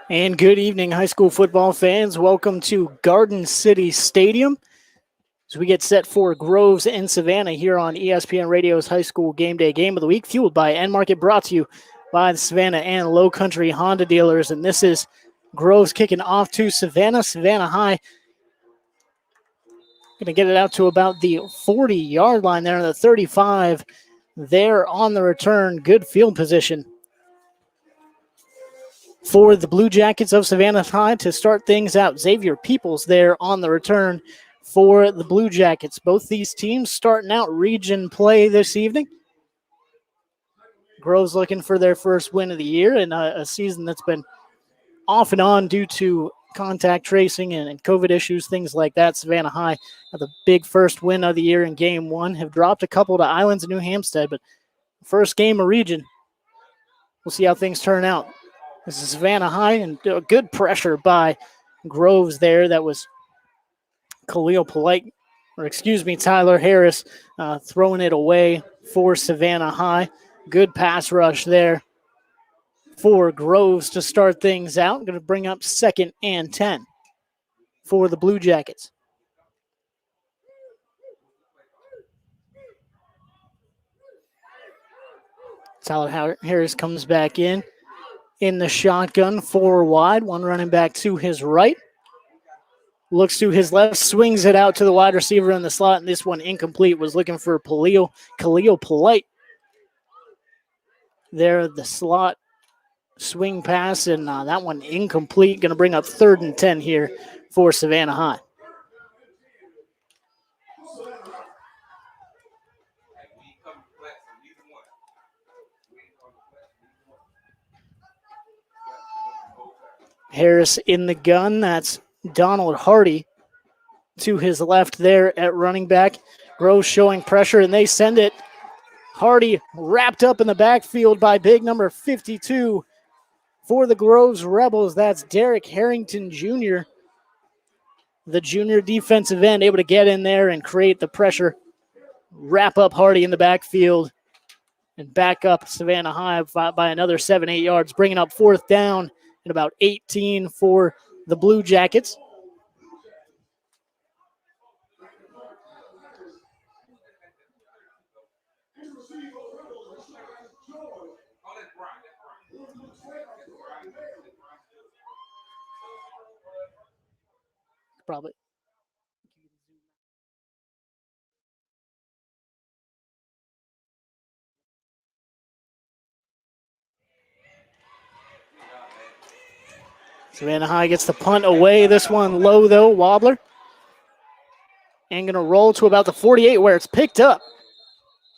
And good evening, high school football fans. Welcome to Garden City Stadium as we get set for Groves and Savannah here on ESPN Radio's High School Game Day Game of the Week, fueled by Enmarket, brought to you by the Savannah and Low Country Honda dealers. And this is Groves kicking off to Savannah. Savannah High going to get it out to about the 40-yard line there, the 35 there on the return. Good field position for the Blue Jackets of Savannah High to start things out. Xavier Peoples there on the return for the Blue Jackets. Both these teams starting out region play this evening. Groves looking for their first win of the year in a season that's been off and on due to contact tracing and COVID issues, things like that. Savannah High had the big first win of the year in game one, have dropped a couple to Islands and New Hampstead, but first game of region, we'll see how things turn out. This is Savannah High, and good pressure by Groves there. That was Tyler Harris throwing it away for Savannah High. Good pass rush there for Groves to start things out. Going to bring up 2nd and 10 for the Blue Jackets. Tyler Harris comes back in the shotgun, 4 wide, one running back to his right. Looks to his left, swings it out to the wide receiver in the slot, and this one incomplete. Was looking for Khalil Polite. There, the slot swing pass, and that one incomplete. Going to bring up 3rd and 10 here for Savannah High. Harris in the gun. That's Donald Hardy to his left there at running back. Groves showing pressure, and they send it. Hardy wrapped up in the backfield by big number 52 for the Groves Rebels. That's Derek Harrington Jr., the junior defensive end, able to get in there and create the pressure. Wrap up Hardy in the backfield and back up Savannah High by another 7-8 yards, bringing up 4th down and about 18 for the Blue Jackets. Probably. Savannah High gets the punt away. This one low, though, wobbler. And going to roll to about the 48 where it's picked up,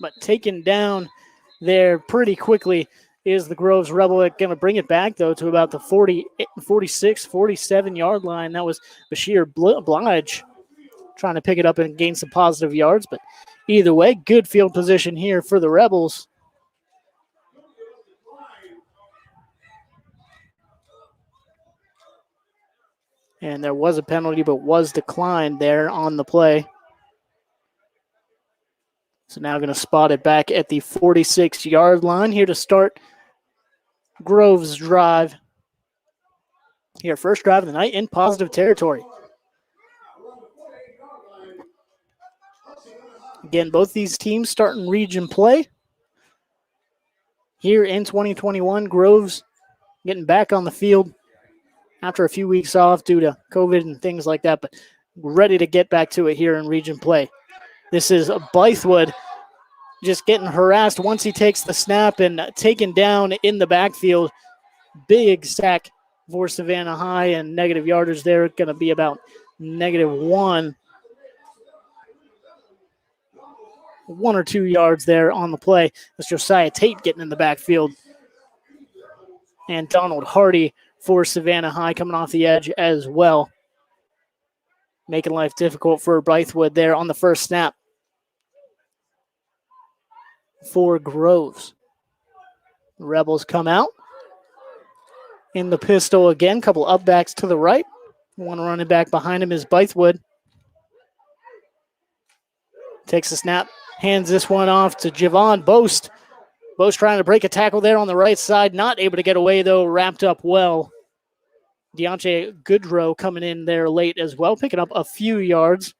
but taken down there pretty quickly is the Groves Rebel. Going to bring it back, though, to about the 46, 47-yard line. That was Bashir Blige trying to pick it up and gain some positive yards. But either way, good field position here for the Rebels. And there was a penalty, but was declined there on the play. So now going to spot it back at the 46-yard line here to start Groves' drive. Here, first drive of the night in positive territory. Again, both these teams starting region play. Here in 2021, Groves getting back on the field after a few weeks off due to COVID and things like that, but ready to get back to it here in region play. This is Blythewood just getting harassed once he takes the snap and taken down in the backfield. Big sack for Savannah High, and negative yardage there, going to be about -1. 1 or 2 yards there on the play. That's Josiah Tate getting in the backfield. And Donald Hardy for Savannah High coming off the edge as well, making life difficult for Blythewood there on the first snap for Groves. The Rebels come out in the pistol again. Couple up backs to the right. One running back behind him is Blythewood. Takes a snap, hands this one off to Javon Boast. Boast trying to break a tackle there on the right side. Not able to get away, though. Wrapped up well. Deontay Goodrow coming in there late as well, picking up a few yards,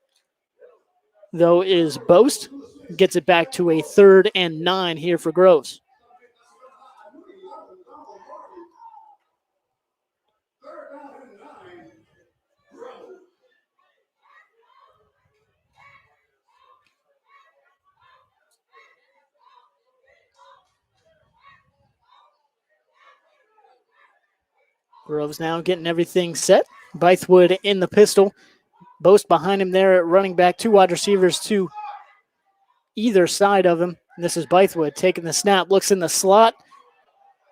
though, is Boast. Gets it back to a 3rd and 9 here for Groves. Groves now getting everything set. Blythewood in the pistol. Boast behind him there at running back. 2 wide receivers to either side of him. And this is Blythewood taking the snap, looks in the slot.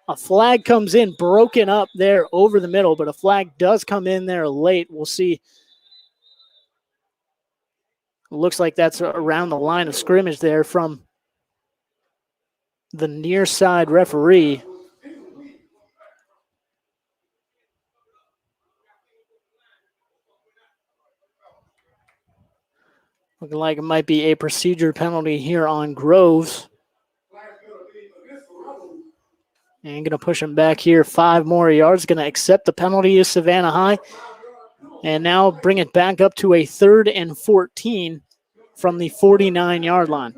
A flag comes in, broken up there over the middle, but a flag does come in there late. We'll see. Looks like that's around the line of scrimmage there from the near side referee. Looking like it might be a procedure penalty here on Groves. And going to push him back here 5 more yards. Going to accept the penalty is Savannah High. And now bring it back up to a 3rd and 14 from the 49-yard line.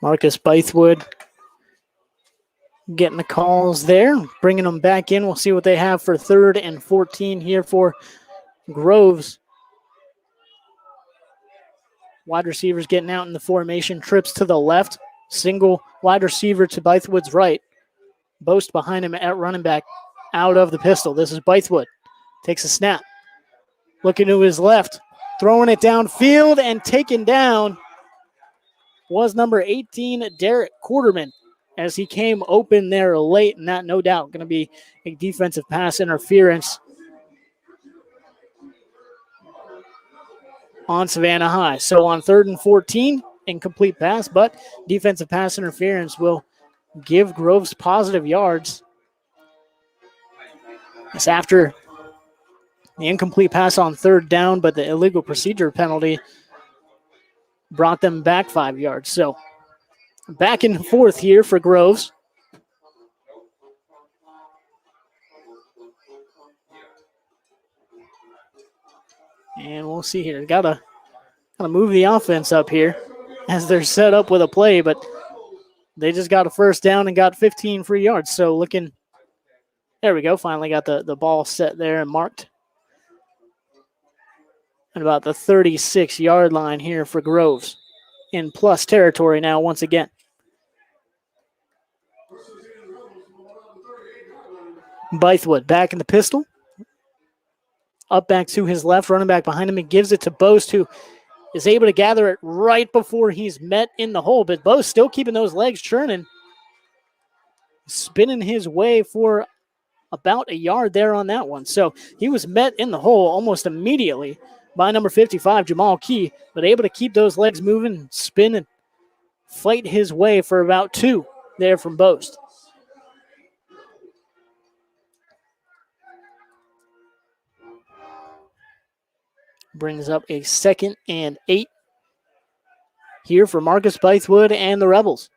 Marcus Blythewood getting the calls there, bringing them back in. We'll see what they have for 3rd and 14 here for Groves. Wide receivers getting out in the formation, trips to the left, single wide receiver to Blythewood's right. Boast behind him at running back, out of the pistol. This is Blythewood. Takes a snap. Looking to his left, throwing it downfield and taken down was number 18, Derek Quarterman, as he came open there late, and that no doubt going to be a defensive pass interference on Savannah High. So on 3rd and 14, incomplete pass, but defensive pass interference will give Groves positive yards. It's after the incomplete pass on 3rd down, but the illegal procedure penalty brought them back 5 yards. So back and forth here for Groves. And we'll see here. Gotta move the offense up here as they're set up with a play, but they just got a 1st down and got 15 free yards. So looking, there we go. Finally got the ball set there and marked. At about the 36-yard line here for Groves. In plus territory now once again. Blythewood back in the pistol. Up back to his left, running back behind him, and gives it to Boast, who is able to gather it right before he's met in the hole. But Boast still keeping those legs churning. Spinning his way for about a yard there on that one. So he was met in the hole almost immediately by number 55, Jamal Key, but able to keep those legs moving, spin, and fight his way for about 2 there from Boast. Brings up a 2nd and 8 here for Marcus Blythewood and the Rebels.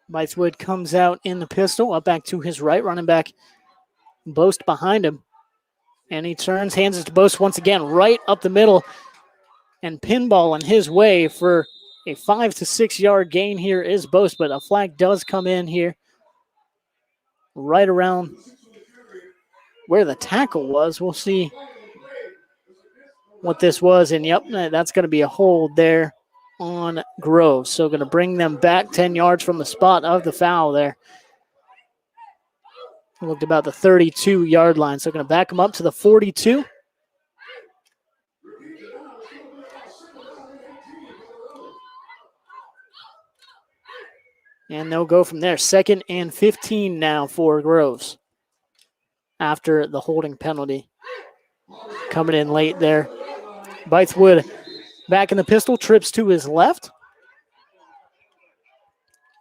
Blythewood comes out in the pistol, up back to his right, running back Boast behind him. And he turns, hands it to Boast once again, right up the middle, and pinballing his way for a 5 to 6 yard gain here is Boast, but a flag does come in here right around where the tackle was. We'll see what this was. And, yep, that's going to be a hold there on Groves. So going to bring them back 10 yards from the spot of the foul there. Looked about the 32-yard line. So going to back them up to the 42. And they'll go from there. 2nd and 15 now for Groves after the holding penalty. Coming in late there. Bythewood back in the pistol, trips to his left.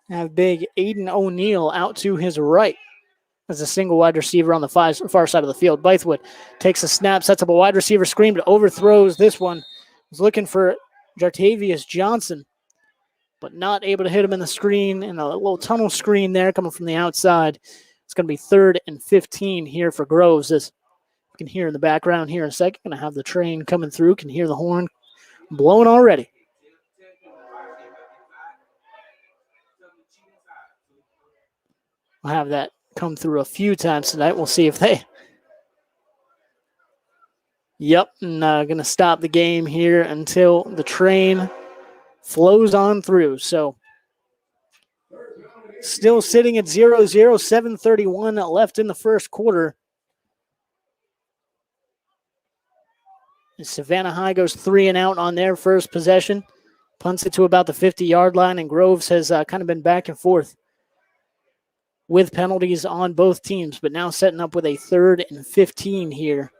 Have big Aiden O'Neill out to his right as a single wide receiver on the far side of the field. Bythewood takes a snap, sets up a wide receiver screen, but overthrows this one. Was looking for Jartavius Johnson, but not able to hit him in the screen, and a little tunnel screen there coming from the outside. It's going to be 3rd and 15 here for Groves. As you can hear in the background here in a second, going to have the train coming through. Can hear the horn blowing already. We'll have that come through a few times tonight. We'll see if they... Yep, and going to stop the game here until the train flows on through. So still sitting at 0-0, 7:31 left in the first quarter. Savannah High goes 3 and out on their first possession. Punts it to about the 50-yard line, and Groves has kind of been back and forth with penalties on both teams, but now setting up with a 3rd and 15 here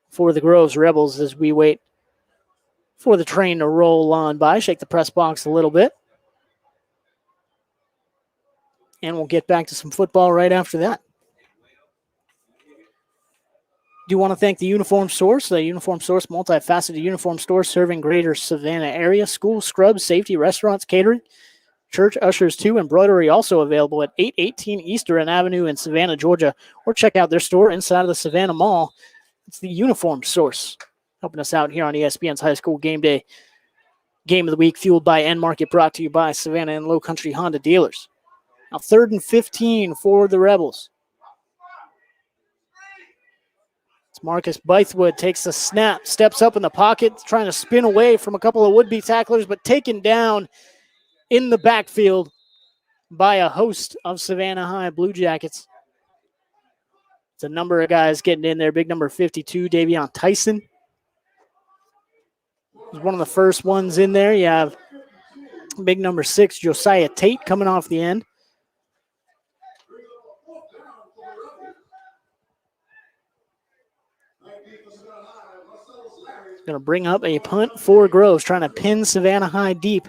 for the Groves Rebels as we wait for the train to roll on by. Shake the press box a little bit. And we'll get back to some football right after that. Do want to thank the Uniform Source. The Uniform Source, multifaceted uniform store serving greater Savannah area. School, scrubs, safety, restaurants, catering, church ushers too. Embroidery also available at 818 Eastern Avenue in Savannah, Georgia. Or check out their store inside of the Savannah Mall. It's the Uniform Source, helping us out here on ESPN's High School Game Day. Game of the Week fueled by Enmarket, brought to you by Savannah and Low Country Honda dealers. Now 3rd and 15 for the Rebels. It's Marcus Bythewood takes the snap, steps up in the pocket, trying to spin away from a couple of would-be tacklers, but taken down in the backfield by a host of Savannah High Blue Jackets. It's a number of guys getting in there. Big number 52, Davion Tyson. He's one of the first ones in there. You have big number 6, Josiah Tate, coming off the end. Going to bring up a punt for Groves, trying to pin Savannah High deep.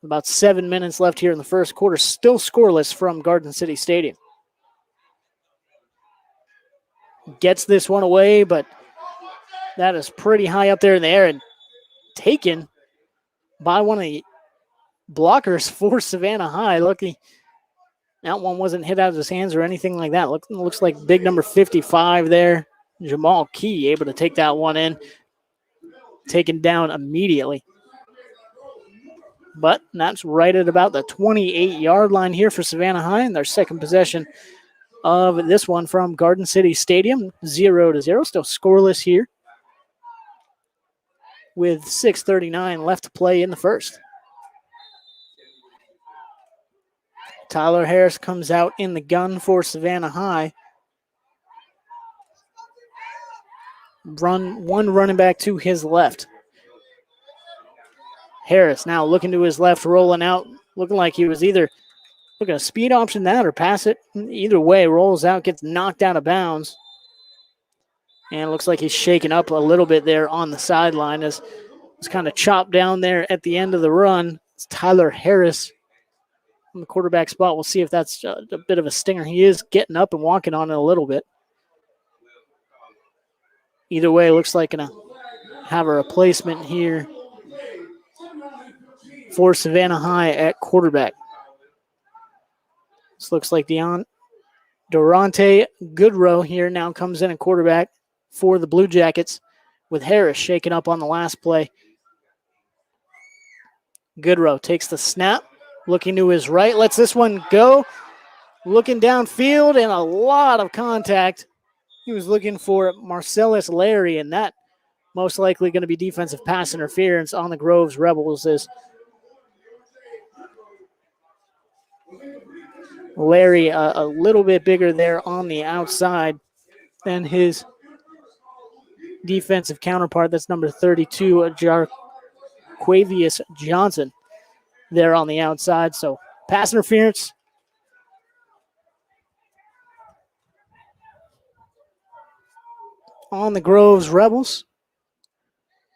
About 7 minutes left here in the first quarter. Still scoreless from Garden City Stadium. Gets this one away, but that is pretty high up there in the air and taken by one of the blockers for Savannah High. Lucky that one wasn't hit out of his hands or anything like that. Looks like big number 55 there. Jamal Key able to take that one in. Taken down immediately. But that's right at about the 28-yard line here for Savannah High in their second possession of this one from Garden City Stadium. 0-0, still scoreless here with 6:39 left to play in the first. Tyler Harris comes out in the gun for Savannah High. One running back to his left. Harris now looking to his left, rolling out, looking like he was either looking to speed option that or pass it. Either way, rolls out, gets knocked out of bounds. And it looks like he's shaken up a little bit there on the sideline as it's kind of chopped down there at the end of the run. It's Tyler Harris on the quarterback spot. We'll see if that's a bit of a stinger. He is getting up and walking on it a little bit. Either way, it looks like going to have a replacement here for Savannah High at quarterback. This looks like Durante Goodrow here now comes in at quarterback for the Blue Jackets with Harris shaken up on the last play. Goodrow takes the snap, looking to his right, lets this one go, looking downfield and a lot of contact. He was looking for Marcellus Larry, and that most likely going to be defensive pass interference on the Groves Rebels as Larry a little bit bigger there on the outside than his defensive counterpart. That's number 32, Jarquavius Johnson there on the outside. So pass interference. On the Groves Rebels.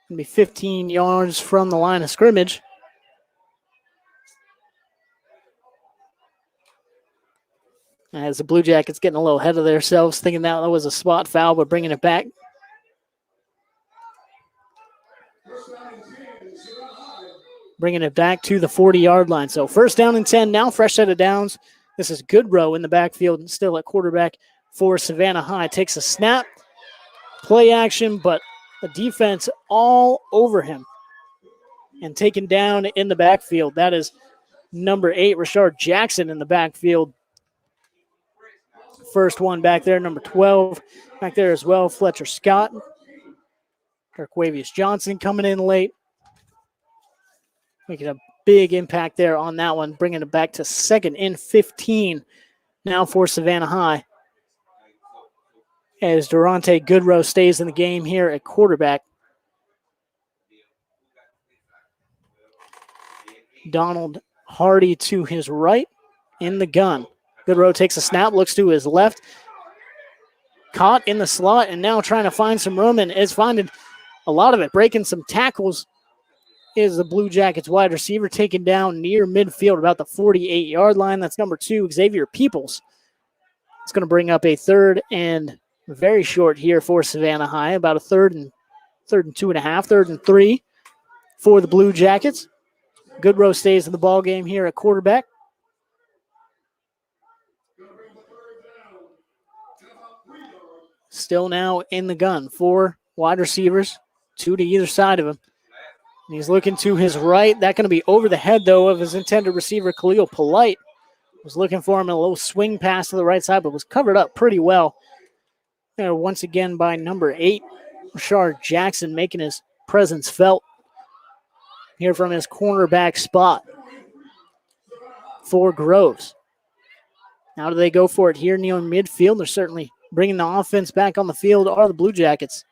Going to be 15 yards from the line of scrimmage. As the Blue Jackets getting a little ahead of themselves, thinking that was a spot foul, but bringing it back. Bringing it back to the 40-yard line. So first down and 10 now, fresh set of downs. This is Goodrow in the backfield and still at quarterback for Savannah High. Takes a snap, play action, but the defense all over him and taken down in the backfield. That is number 8, Rashard Jackson in the backfield. First one back there, number 12 back there as well, Fletcher Scott. Jarquavius Johnson coming in late. Making a big impact there on that one, bringing it back to 2nd and 15 now for Savannah High. As Durante Goodrow stays in the game here at quarterback. Donald Hardy to his right in the gun. Goodrow takes a snap, looks to his left. Caught in the slot and now trying to find some room and is finding a lot of it. Breaking some tackles is the Blue Jackets wide receiver taken down near midfield, about the 48-yard line. That's number 2, Xavier Peoples. It's going to bring up a 3rd and very short here for Savannah High, about a 3rd and 2.5, 3rd and 3 for the Blue Jackets. Goodrow stays in the ball game here at quarterback. Still now in the gun. 4 wide receivers, 2 to either side of him. And he's looking to his right. That's going to be over the head, though, of his intended receiver, Khalil Polite. Was looking for him in a little swing pass to the right side, but was covered up pretty well. There once again by number 8, Rashard Jackson, making his presence felt here from his cornerback spot for Groves. How do they go for it here near midfield? They're certainly bringing the offense back on the field are the Blue Jackets.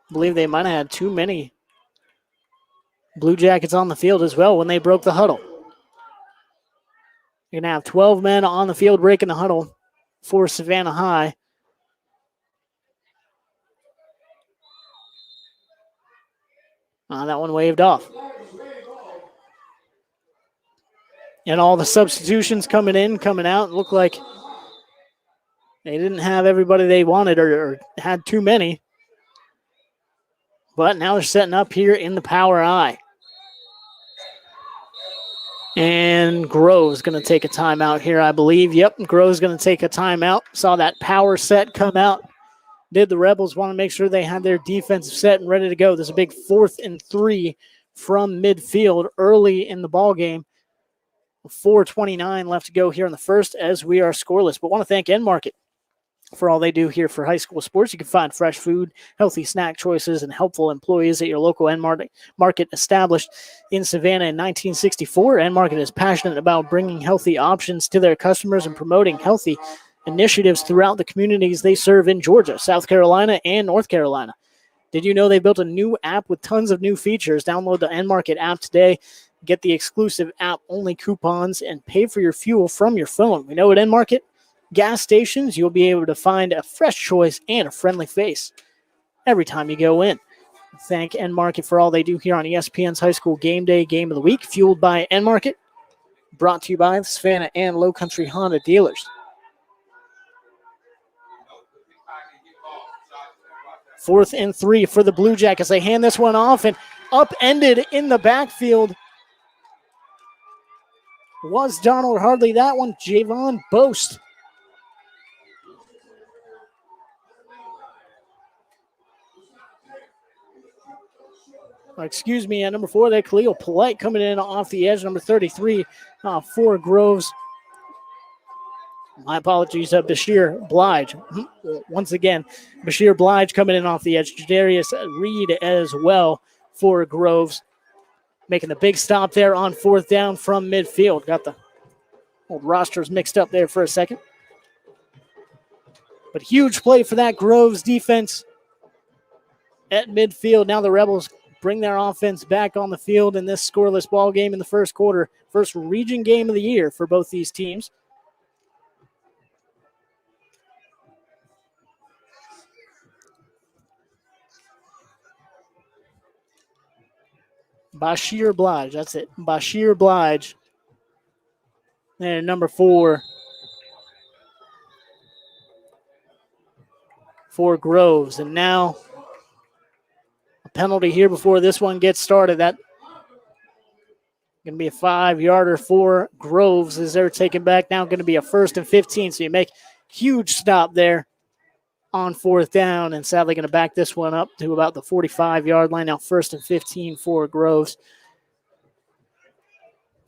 I believe they might have had too many Blue Jackets on the field as well when they broke the huddle. You're going to have 12 men on the field breaking the huddle for Savannah High. That one waved off. And all the substitutions coming in, coming out, look like they didn't have everybody they wanted or had too many. But now they're setting up here in the Power I. And Grove's going to take a timeout here, I believe. Yep, Grove's going to take a timeout. Saw that power set come out. Did the Rebels want to make sure they had their defensive set and ready to go? There's a big 4th and 3 from midfield early in the ball game. 4:29 left to go here in the first as we are scoreless. But want to thank Enmarket for all they do here for high school sports. You can find fresh food, healthy snack choices, and helpful employees at your local Enmarket, established in Savannah in 1964. Enmarket is passionate about bringing healthy options to their customers and promoting healthy initiatives throughout the communities they serve in Georgia, South Carolina, and North Carolina. Did you know they built a new app with tons of new features? Download the Enmarket app today. Get the exclusive app-only coupons and pay for your fuel from your phone. We know at Enmarket gas stations, you'll be able to find a fresh choice and a friendly face every time you go in. Thank Enmarket for all they do here on ESPN's High School Game Day Game of the Week, fueled by Enmarket, brought to you by the Savannah and Low Country Honda dealers. 4th and 3 for the Blue Jackets. They hand this one off and upended in the backfield was Donald Hartley. That one, Javon Boast At number 4 there, Khalil Polite coming in off the edge. Number 33 for Groves. My apologies, Bashir Blige. Once again, Bashir Blige coming in off the edge. Jadarius Reed as well for Groves. Making the big stop there on 4th down from midfield. Got the old rosters mixed up there for a second. But huge play for that Groves defense at midfield. Now the Rebels bring their offense back on the field in this scoreless ball game in the first quarter. First region game of the year for both these teams. Bashir Blige, that's it. Bashir Blige. And number 4 for Groves. And now a penalty here before this one gets started. That going to be a 5-yarder for Groves as they're taken back. Now going to be a 1st and 15. So you make huge stop there on 4th down, and sadly going to back this one up to about the 45-yard line. Now 1st and 15 for Groves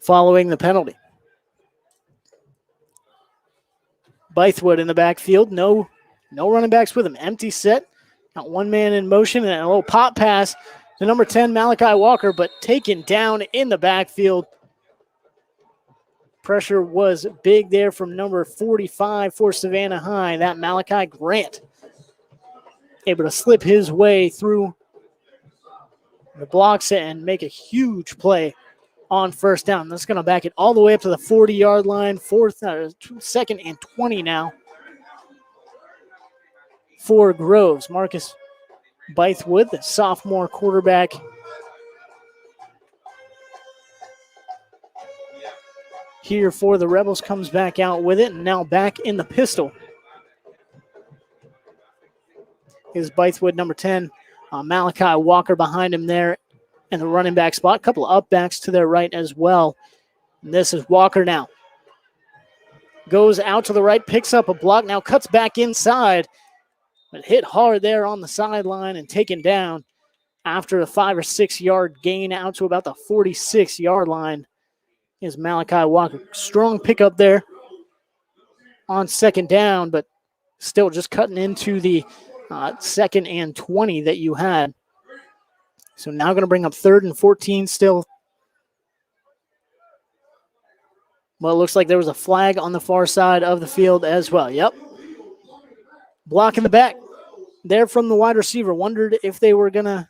following the penalty. Bythewood in the backfield. No running backs with him. Empty set. Got one man in motion and a little pop pass to number 10, Malachi Walker, but taken down in the backfield. Pressure was big there from number 45 for Savannah High. That Malachi Grant able to slip his way through the blocks and make a huge play on 1st down. That's going to back it all the way up to the 40-yard line. 2nd and 20 now for Groves. Marcus Bythewood, the sophomore quarterback, here for the Rebels, comes back out with it, and now back in the pistol is Bythewood, number 10. Malachi Walker behind him there in the running back spot. A couple of up backs to their right as well. And this is Walker now. Goes out to the right, picks up a block, now cuts back inside, but hit hard there on the sideline and taken down after a 5 or 6 yard gain out to about the 46-yard line is Malachi Walker. Strong pickup there on 2nd down, but still just cutting into the 2nd and 20 that you had. So now going to bring up 3rd and 14 still. Well, it looks like there was a flag on the far side of the field as well. Yep. Block in the back there from the wide receiver. Wondered if they were going to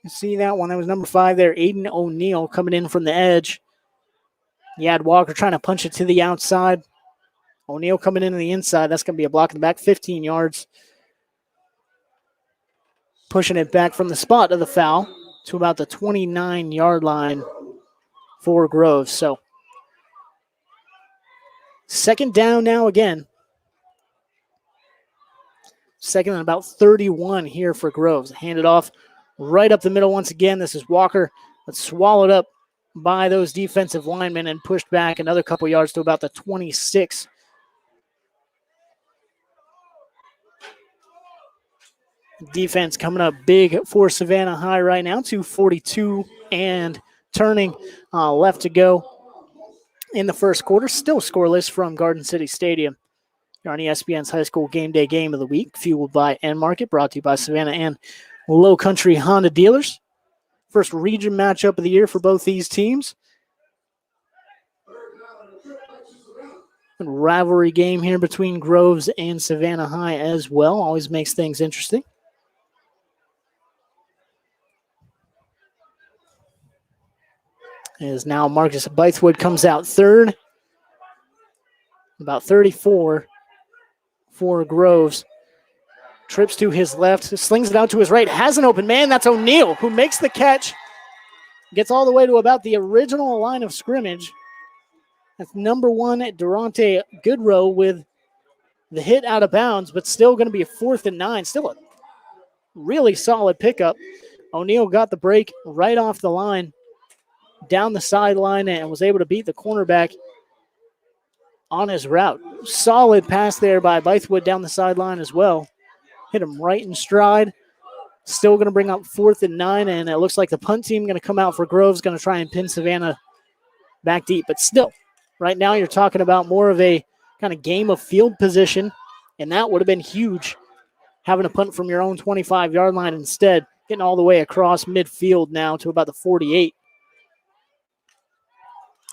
see that one. That was number 5 there, Aiden O'Neill, coming in from the edge. You had Walker trying to punch it to the outside. O'Neill coming in on the inside. That's going to be a block in the back, 15 yards. Pushing it back from the spot of the foul to about the 29-yard line for Groves. So 2nd down now again. 2nd and about 31 here for Groves. Hand it off right up the middle once again. This is Walker, but swallowed up by those defensive linemen and pushed back another couple yards to about the 26. Defense coming up big for Savannah High right now. 2:42 and turning left to go in the first quarter. Still scoreless from Garden City Stadium. You're on ESPN's High School Game Day Game of the Week, fueled by Enmarket, brought to you by Savannah and Low Country Honda dealers. First region matchup of the year for both these teams. Rivalry game here between Groves and Savannah High as well. Always makes things interesting. As now Marcus Bythewood comes out 3rd. About 34 for Groves. Trips to his left, slings it out to his right, has an open man. That's O'Neill, who makes the catch. Gets all the way to about the original line of scrimmage. That's number 1, Durante Goodrow with the hit out of bounds, but still going to be a 4th and 9. Still a really solid pickup. O'Neill got the break right off the line, down the sideline, and was able to beat the cornerback on his route. Solid pass there by Bythewood down the sideline as well. Hit him right in stride Still going to bring up 4th and 9, and it looks like the punt team going to come out for Groves, going to try and pin Savannah back deep. But still, right now you're talking about more of a kind of game of field position, and that would have been huge, having a punt from your own 25-yard line instead, getting all the way across midfield now to about the 48.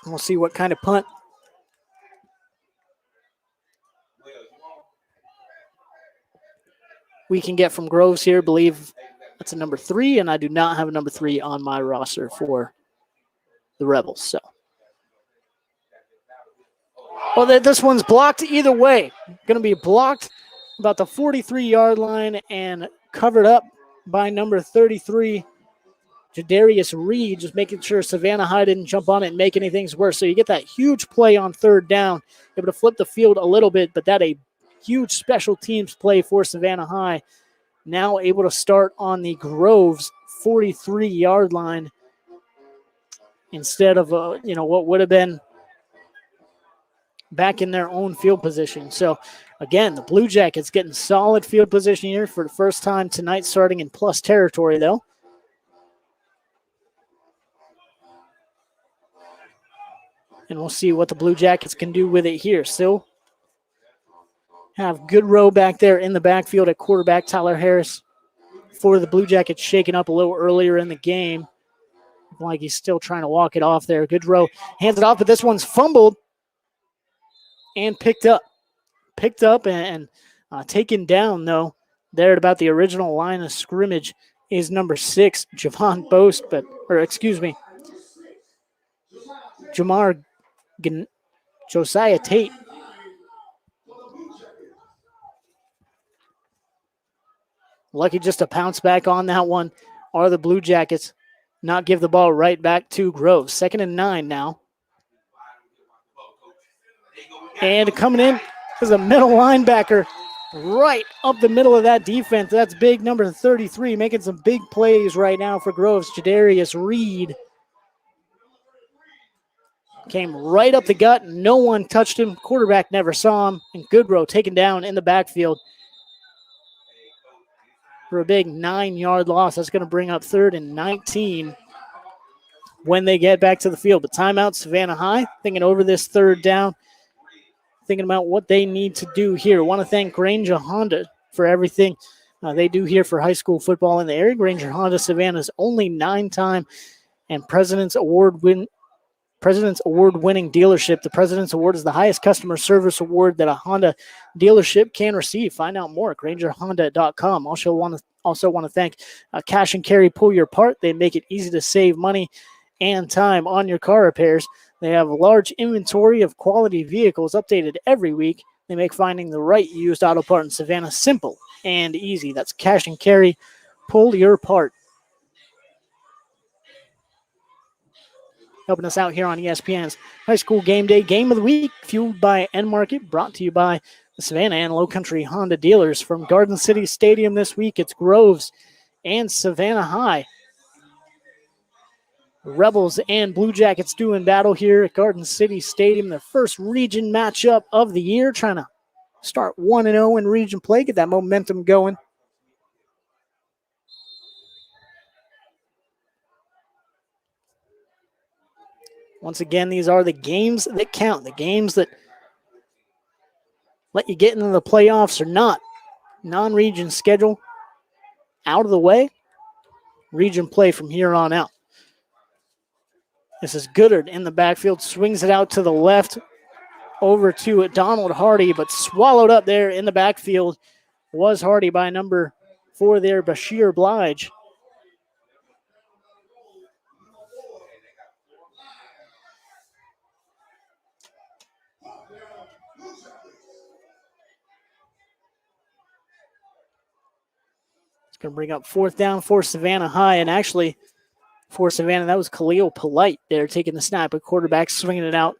We'll see what kind of punt we can get from Groves here. Believe that's a number 3, and I do not have a number 3 on my roster for the Rebels. So, well, this one's blocked either way. Going to be blocked about the 43-yard line and covered up by number 33, Jadarius Reed, just making sure Savannah High didn't jump on it and make anything worse. So you get that huge play on 3rd down, able to flip the field a little bit, but that a huge special teams play for Savannah High. Now able to start on the Groves 43-yard line instead of what would have been back in their own field position. So again, the Blue Jackets getting solid field position here for the first time tonight, starting in plus territory though. And we'll see what the Blue Jackets can do with it here. Still have good row back there in the backfield at quarterback. Tyler Harris for the Blue Jackets shaken up a little earlier in the game. Like he's still trying to walk it off there. Good row. Hands it off, but this one's fumbled and picked up. Picked up and taken down, though, there at about the original line of scrimmage is number 6, Javon Boast, Josiah Tate. Lucky just to pounce back on that one are the Blue Jackets. Not give the ball right back to Groves. 2nd and 9 now. And coming in is a middle linebacker right up the middle of that defense. That's big number 33, making some big plays right now for Groves. Jadarius Reed came right up the gut. No one touched him. Quarterback never saw him. And Goodrow taken down in the backfield for a big 9-yard loss. That's going to bring up 3rd and 19 when they get back to the field. But timeout, Savannah High, thinking over this 3rd down, thinking about what they need to do here. I want to thank Granger Honda for everything they do here for high school football in the area. Granger Honda, Savannah's only 9-time and President's Award-winning dealership. The President's Award is the highest customer service award that a Honda dealership can receive. Find out more at GrangerHonda.com. Also want to thank Cash and Carry Pull Your Part. They make it easy to save money and time on your car repairs. They have a large inventory of quality vehicles updated every week. They make finding the right used auto part in Savannah simple and easy. That's Cash and Carry Pull Your Part. Helping us out here on ESPN's High School Game Day Game of the Week, fueled by Enmarket, brought to you by the Savannah and Low Country Honda dealers. From Garden City Stadium this week, it's Groves and Savannah High. Rebels and Blue Jackets doing battle here at Garden City Stadium, their first region matchup of the year, trying to start 1-0 in region play, get that momentum going. Once again, these are the games that count, the games that let you get into the playoffs or not. Non-region schedule out of the way. Region play from here on out. This is Goodard in the backfield, swings it out to the left over to Donald Hardy, but swallowed up there in the backfield was Hardy by number 4 there, Bashir Blige. It's going to bring up 4th down for Savannah High, and actually for Savannah, that was Khalil Polite there taking the snap, a quarterback swinging it out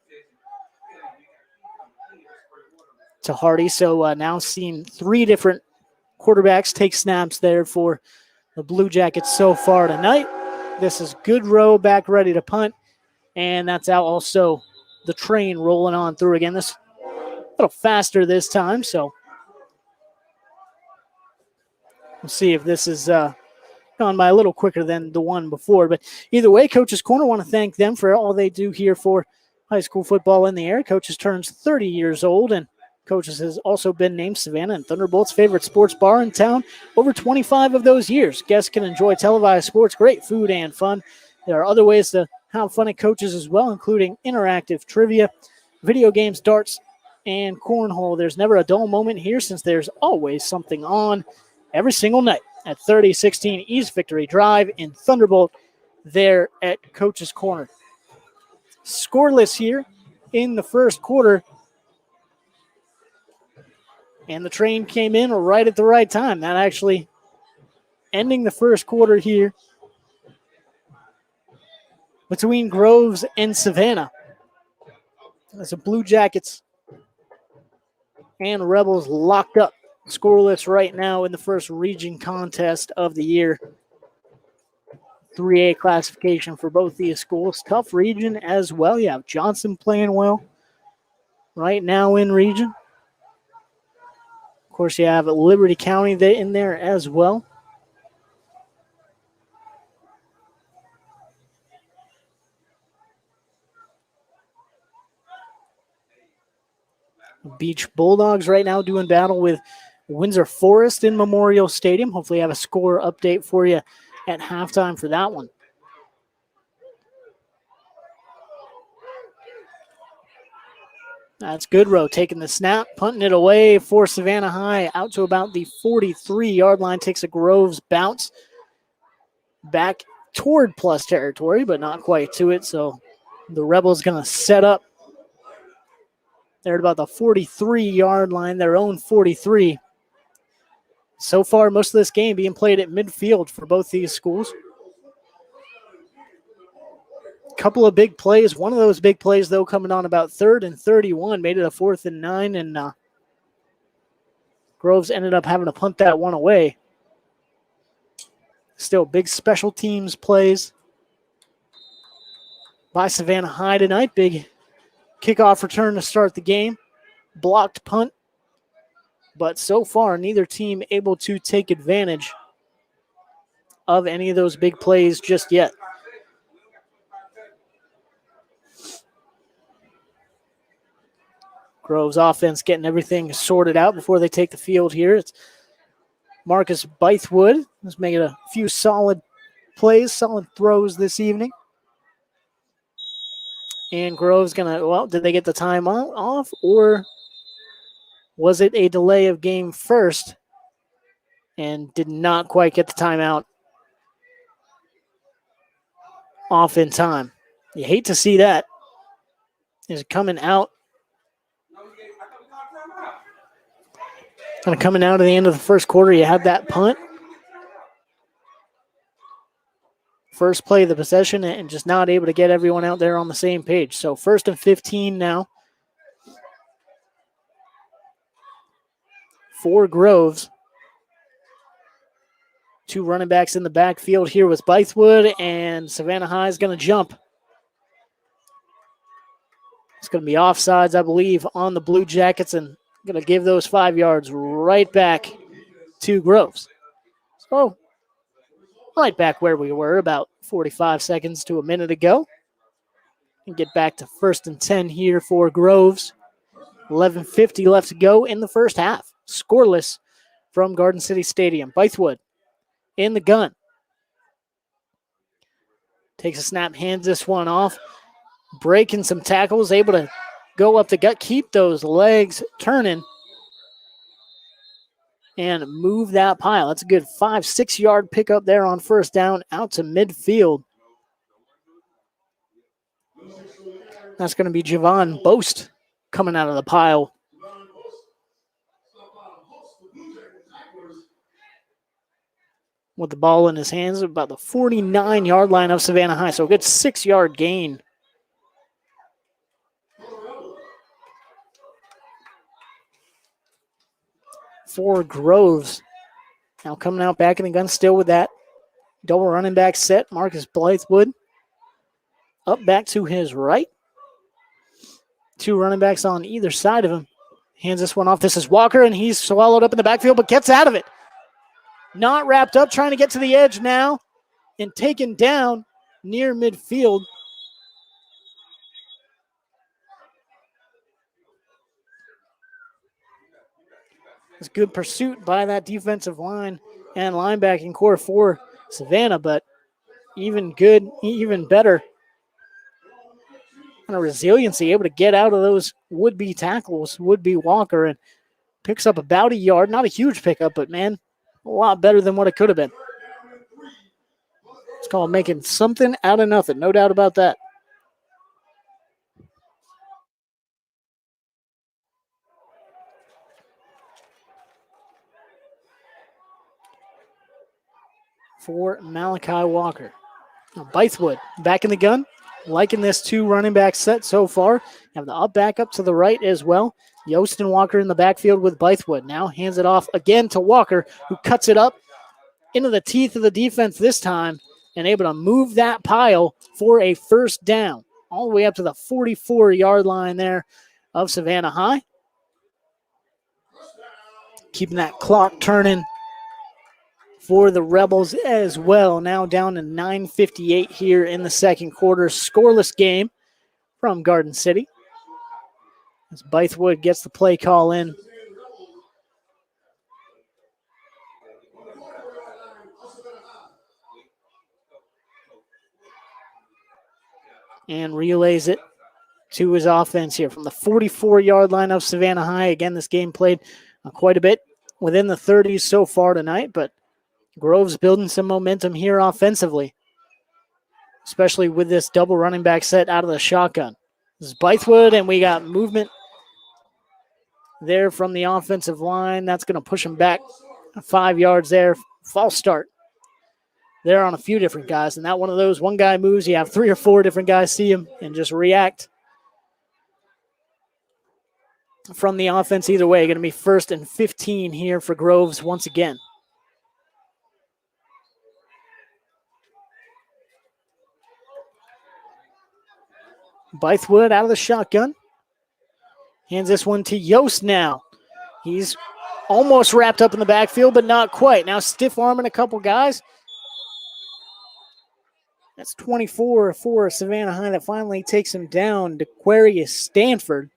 to Hardy. So now seeing 3 different quarterbacks take snaps there for the Blue Jackets so far tonight. This is Goodrow back ready to punt, and that's out also the train rolling on through again. This a little faster this time, so we'll see if this is on by a little quicker than the one before. But either way, Coach's Corner, want to thank them for all they do here for high school football in the air. Coaches turns 30 years old, and Coaches has also been named Savannah and Thunderbolt's favorite sports bar in town over 25 of those years. Guests can enjoy televised sports, great food, and fun. There are other ways to have fun at Coaches as well, including interactive trivia, video games, darts, and cornhole. There's never a dull moment here since there's always something on every single night at 3016 East Victory Drive in Thunderbolt there at Coach's Corner. Scoreless here in the first quarter. And the train came in right at the right time. That actually ending the first quarter here between Groves and Savannah. As the Blue Jackets and Rebels locked up scoreless right now in the first region contest of the year. 3A classification for both these schools. Tough region as well. You have Johnson playing well right now in region. Of course, you have Liberty County in there as well. Beach Bulldogs right now doing battle with Windsor Forest in Memorial Stadium. Hopefully have a score update for you at halftime for that one. That's Goodrow taking the snap, punting it away for Savannah High out to about the 43-yard line. Takes a Groves bounce back toward plus territory, but not quite to it. So the Rebels going to set up. They're at about the 43-yard line, their own 43. So far, most of this game being played at midfield for both these schools. Couple of big plays. One of those big plays, though, coming on about 3rd and 31, made it a 4th and 9, and Groves ended up having to punt that one away. Still big special teams plays by Savannah High tonight. Big kickoff return to start the game. Blocked punt. But so far, neither team able to take advantage of any of those big plays just yet. Groves offense getting everything sorted out before they take the field here. It's Marcus Bythewood is making a few solid plays, solid throws this evening. And Groves going to, well, did they get the time off, or was it a delay of game first and did not quite get the timeout off in time? You hate to see that. Is coming out. Kind of coming out at the end of the first quarter, you have that punt. First play of the possession and just not able to get everyone out there on the same page. So 1st and 15 now for Groves. 2 running backs in the backfield here with Bythewood, and Savannah High is going to jump. It's going to be offsides, I believe, on the Blue Jackets, and going to give those 5 yards right back to Groves. So right back where we were about 45 seconds to a minute ago. And get back to 1st and 10 here for Groves. 11:50 left to go in the first half. Scoreless from Garden City Stadium. Bythewood in the gun. Takes a snap, hands this one off. Breaking some tackles, able to go up the gut, keep those legs turning, and move that pile. That's a good 5-6 yard pickup there on first down out to midfield. That's going to be Javon Boast coming out of the pile. With the ball in his hands, about the 49-yard line of Savannah High. So a good 6-yard gain. For Groves. Now coming out back in the gun still with that double running back set. Marcus Bythewood up back to his right. 2 running backs on either side of him. Hands this one off. This is Walker, and he's swallowed up in the backfield, but gets out of it. not wrapped up, trying to get to the edge now and taken down near midfield. It's good pursuit by that defensive line and linebacking core for Savannah, but even better kind of resiliency, able to get out of those would-be tackles, would-be Walker, and picks up about a yard. Not a huge pickup, but man, a lot better than what it could have been. It's called making something out of nothing, no doubt about that. For Malachi Walker. Now Bythewood back in the gun. Liking this two running back set so far. Have the up back up to the right as well. Yost and Walker in the backfield with Bythewood. Now hands it off again to Walker, who cuts it up into the teeth of the defense this time and able to move that pile for a first down all the way up to the 44-yard line there of Savannah High. Keeping that clock turning for the Rebels as well. Now down to 9:58 here in the second quarter. Scoreless game from Garden City. As Bythewood gets the play call in. And relays it to his offense here from the 44-yard line of Savannah High. Again, this game played quite a bit within the 30s so far tonight, but Grove's building some momentum here offensively, especially with this double running back set out of the shotgun. This is Bythewood, and we got movement there from the offensive line. That's going to push him back 5 yards there. False start there on a few different guys, and that one of those, one guy moves, you have 3 or 4 different guys see him and just react. From the offense either way, going to be 1st and 15 here for Groves once again. Bythewood out of the shotgun. Hands this one to Yost now. He's almost wrapped up in the backfield, but not quite. Now stiff arming a couple guys. That's 24 for Savannah High that finally takes him down. DeQuarius Stanford.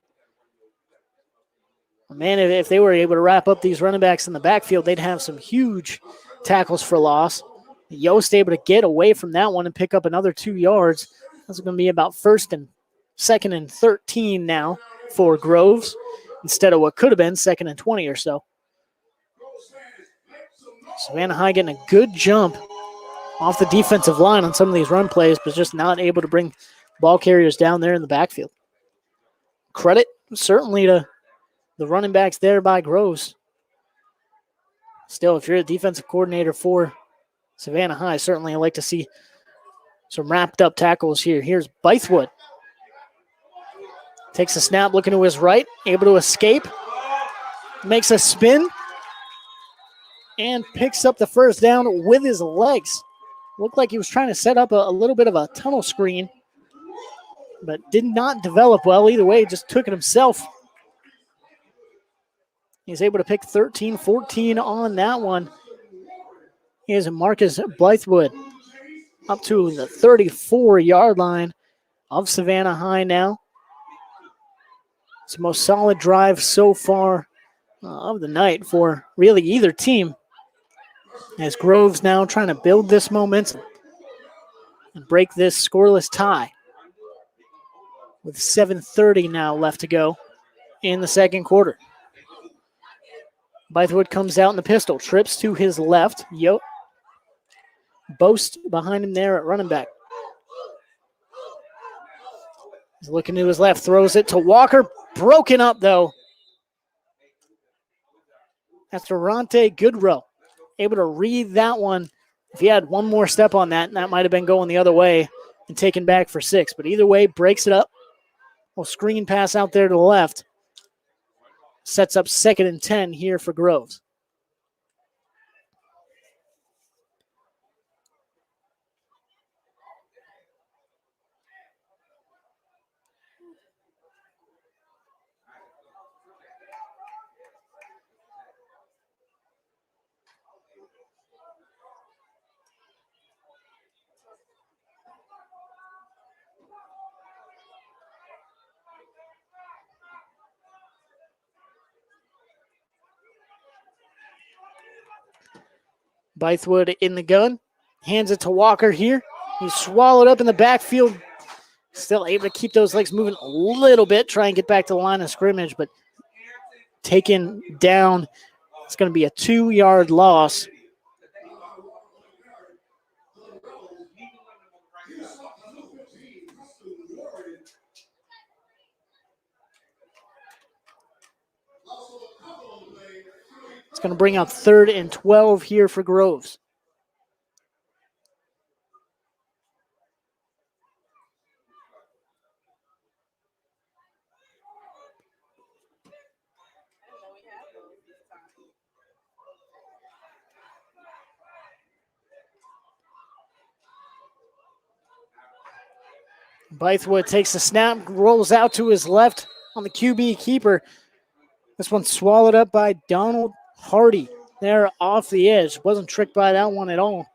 Man, if they were able to wrap up these running backs in the backfield, they'd have some huge tackles for loss. Yost able to get away from that one and pick up another 2 yards. That's going to be about 2nd and 13 now for Groves instead of what could have been 2nd and 20 or so. Savannah High getting a good jump off the defensive line on some of these run plays, but just not able to bring ball carriers down there in the backfield. Credit certainly to the running backs there by Groves. Still, if you're a defensive coordinator for Savannah High, certainly I'd like to see some wrapped up tackles here. Here's Bythewood. Takes a snap, looking to his right, able to escape. Makes a spin and picks up the first down with his legs. Looked like he was trying to set up a little bit of a tunnel screen, but did not develop well. Either way, just took it himself. He's able to pick 13-14 on that one. Here's Marcus Bythewood up to the 34-yard line of Savannah High now. It's the most solid drive so far of the night for really either team. As Groves now trying to build this momentum and break this scoreless tie with 7:30 now left to go in the second quarter. Bythewood comes out in the pistol, trips to his left. Boast behind him there at running back. He's looking to his left, throws it to Walker. Broken up, though. That's Durante Goodrow. Able to read that one. If he had one more step on that, that might have been going the other way and taken back for 6. But either way, breaks it up. Well, screen pass out there to the left. Sets up 2nd and 10 here for Groves. Bythewood in the gun. Hands it to Walker here. He's swallowed up in the backfield. Still able to keep those legs moving a little bit. Try and get back to the line of scrimmage, but taken down. It's going to be a 2-yard loss. It's going to bring up 3rd and 12 here for Groves. Bythewood takes the snap, rolls out to his left on the QB keeper. This one's swallowed up by Donald Hardy there off the edge. Wasn't tricked by that one at all.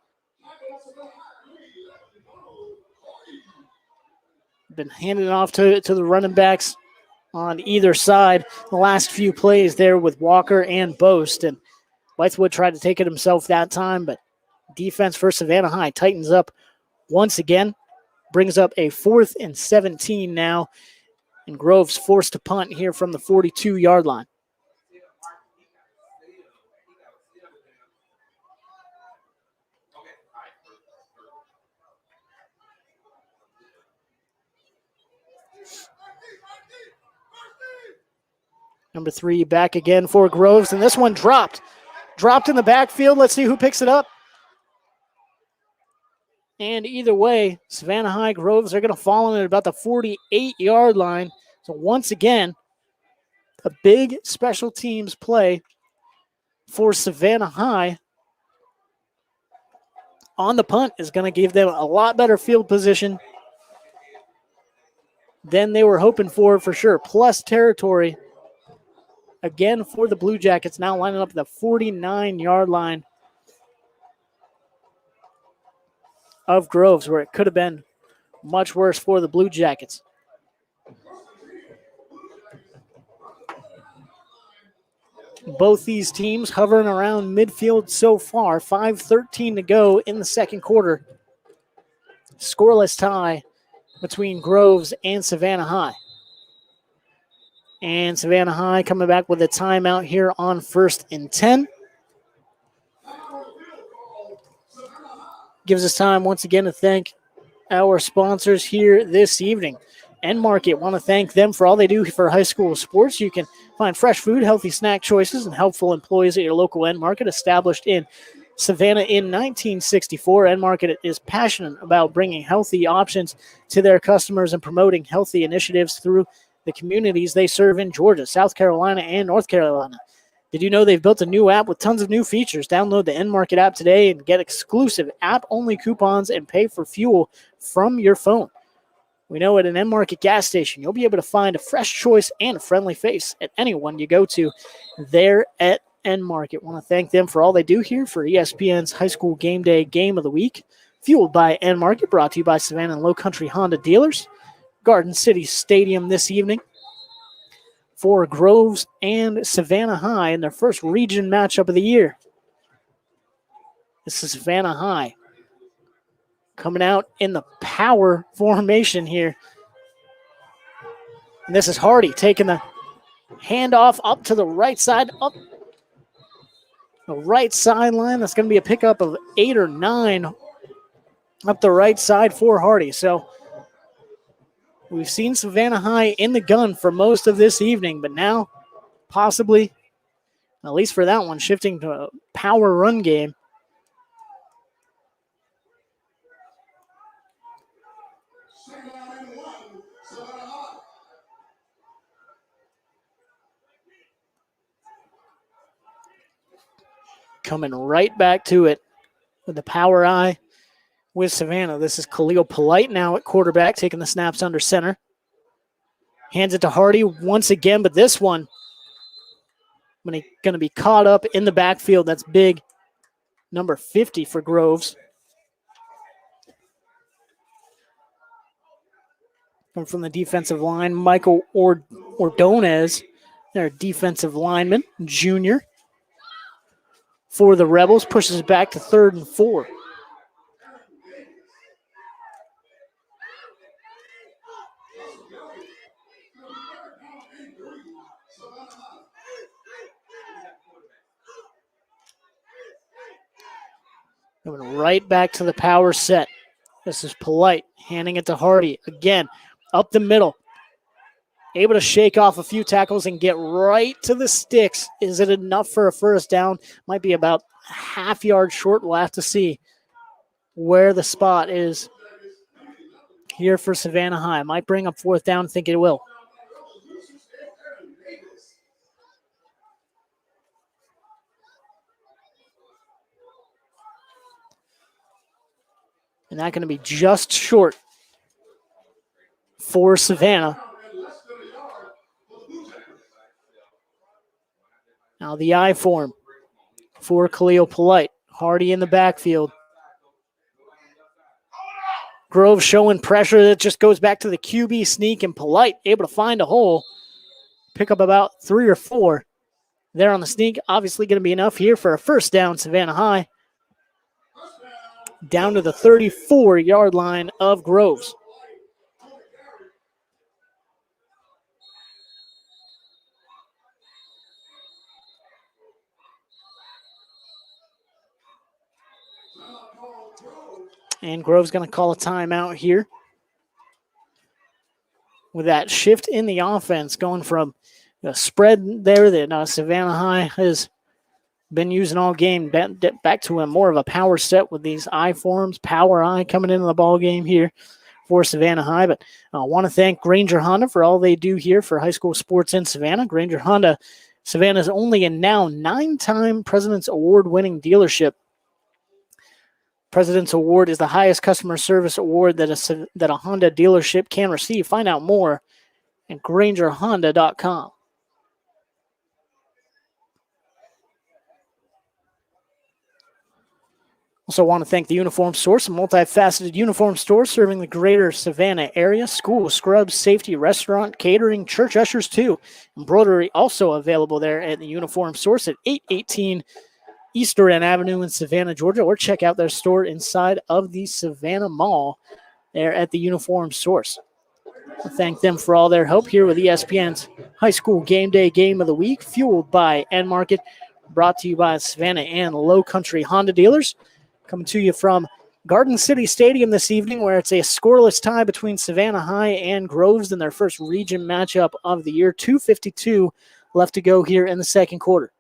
Been handing it off to the running backs on either side the last few plays there with Walker and Boast. And Bythewood tried to take it himself that time, but defense for Savannah High tightens up once again. Brings up a 4th and 17 now. And Groves forced to punt here from the 42-yard line. Number 3 back again for Groves, and this one dropped. Dropped in the backfield. Let's see who picks it up. And either way, Savannah High Groves are going to fall in at about the 48-yard line. So once again, a big special teams play for Savannah High on the punt is going to give them a lot better field position than they were hoping for sure. Plus territory again for the Blue Jackets, now lining up at the 49-yard line of Groves, where it could have been much worse for the Blue Jackets. Both these teams hovering around midfield so far. 5:13 to go in the second quarter. Scoreless tie between Groves and Savannah High. And Savannah High coming back with a timeout here on 1st and 10. Gives us time once again to thank our sponsors here this evening. Enmarket, want to thank them for all they do for high school sports. You can find fresh food, healthy snack choices, and helpful employees at your local Enmarket. Established in Savannah in 1964, Enmarket is passionate about bringing healthy options to their customers and promoting healthy initiatives through the communities they serve in Georgia, South Carolina, and North Carolina. Did you know they've built a new app with tons of new features? Download the Enmarket app today and get exclusive app-only coupons and pay for fuel from your phone. We know at an Enmarket gas station, you'll be able to find a fresh choice and a friendly face at anyone you go to there at Enmarket. Want to thank them for all they do here for ESPN's High School Game Day Game of the Week. Fueled by Enmarket, brought to you by Savannah and Low Country Honda dealers. Garden City Stadium this evening for Groves and Savannah High in their first region matchup of the year. This is Savannah High coming out in the power formation here. And this is Hardy taking the handoff up to the right side, up the right sideline. That's going to be a pickup of 8 or 9 up the right side for Hardy. So we've seen Savannah High in the gun for most of this evening, but now possibly, at least for that one, shifting to a power run game. Coming right back to it with the power eye with Savannah. This is Khalil Polite now at quarterback, taking the snaps under center. Hands it to Hardy once again, but this one going to be caught up in the backfield. That's big, number 50 for Groves. Come from the defensive line, Michael Ordonez, their defensive lineman, junior for the Rebels, pushes it back to 3rd and 4. Going right back to the power set. This is Polite, handing it to Hardy. Again, up the middle. Able to shake off a few tackles and get right to the sticks. Is it enough for a first down? Might be about a half yard short. We'll have to see where the spot is here for Savannah High. Might bring up 4th down. Think it will. And that's going to be just short for Savannah. Now the I form for Khalil Polite. Hardy in the backfield. Grove showing pressure. That just goes back to the QB sneak, and Polite able to find a hole. Pick up about 3 or 4 there on the sneak. Obviously going to be enough here for a first down, Savannah High. Down to the 34-yard line of Groves. And Grove's going to call a timeout here. With that shift in the offense, going from the spread there that Savannah High has been using all game, back to a more of a power set with these I forms, power I coming into the ball game here for Savannah High. But I want to thank Granger Honda for all they do here for high school sports in Savannah. Granger Honda, Savannah's only and now 9-time President's Award-winning dealership. President's Award is the highest customer service award that a Honda dealership can receive. Find out more at GrangerHonda.com. Also want to thank the Uniform Source, a multifaceted uniform store serving the greater Savannah area. School, scrubs, safety, restaurant, catering, church ushers too. Embroidery also available there at the Uniform Source at 818 East End Avenue in Savannah, Georgia, or check out their store inside of the Savannah Mall there at the Uniform Source. I thank them for all their help here with ESPN's High School Game Day Game of the Week, fueled by Enmarket, brought to you by Savannah and Low Country Honda dealers. Coming to you from Garden City Stadium this evening, where it's a scoreless tie between Savannah High and Groves in their first region matchup of the year. 2:52 left to go here in the second quarter.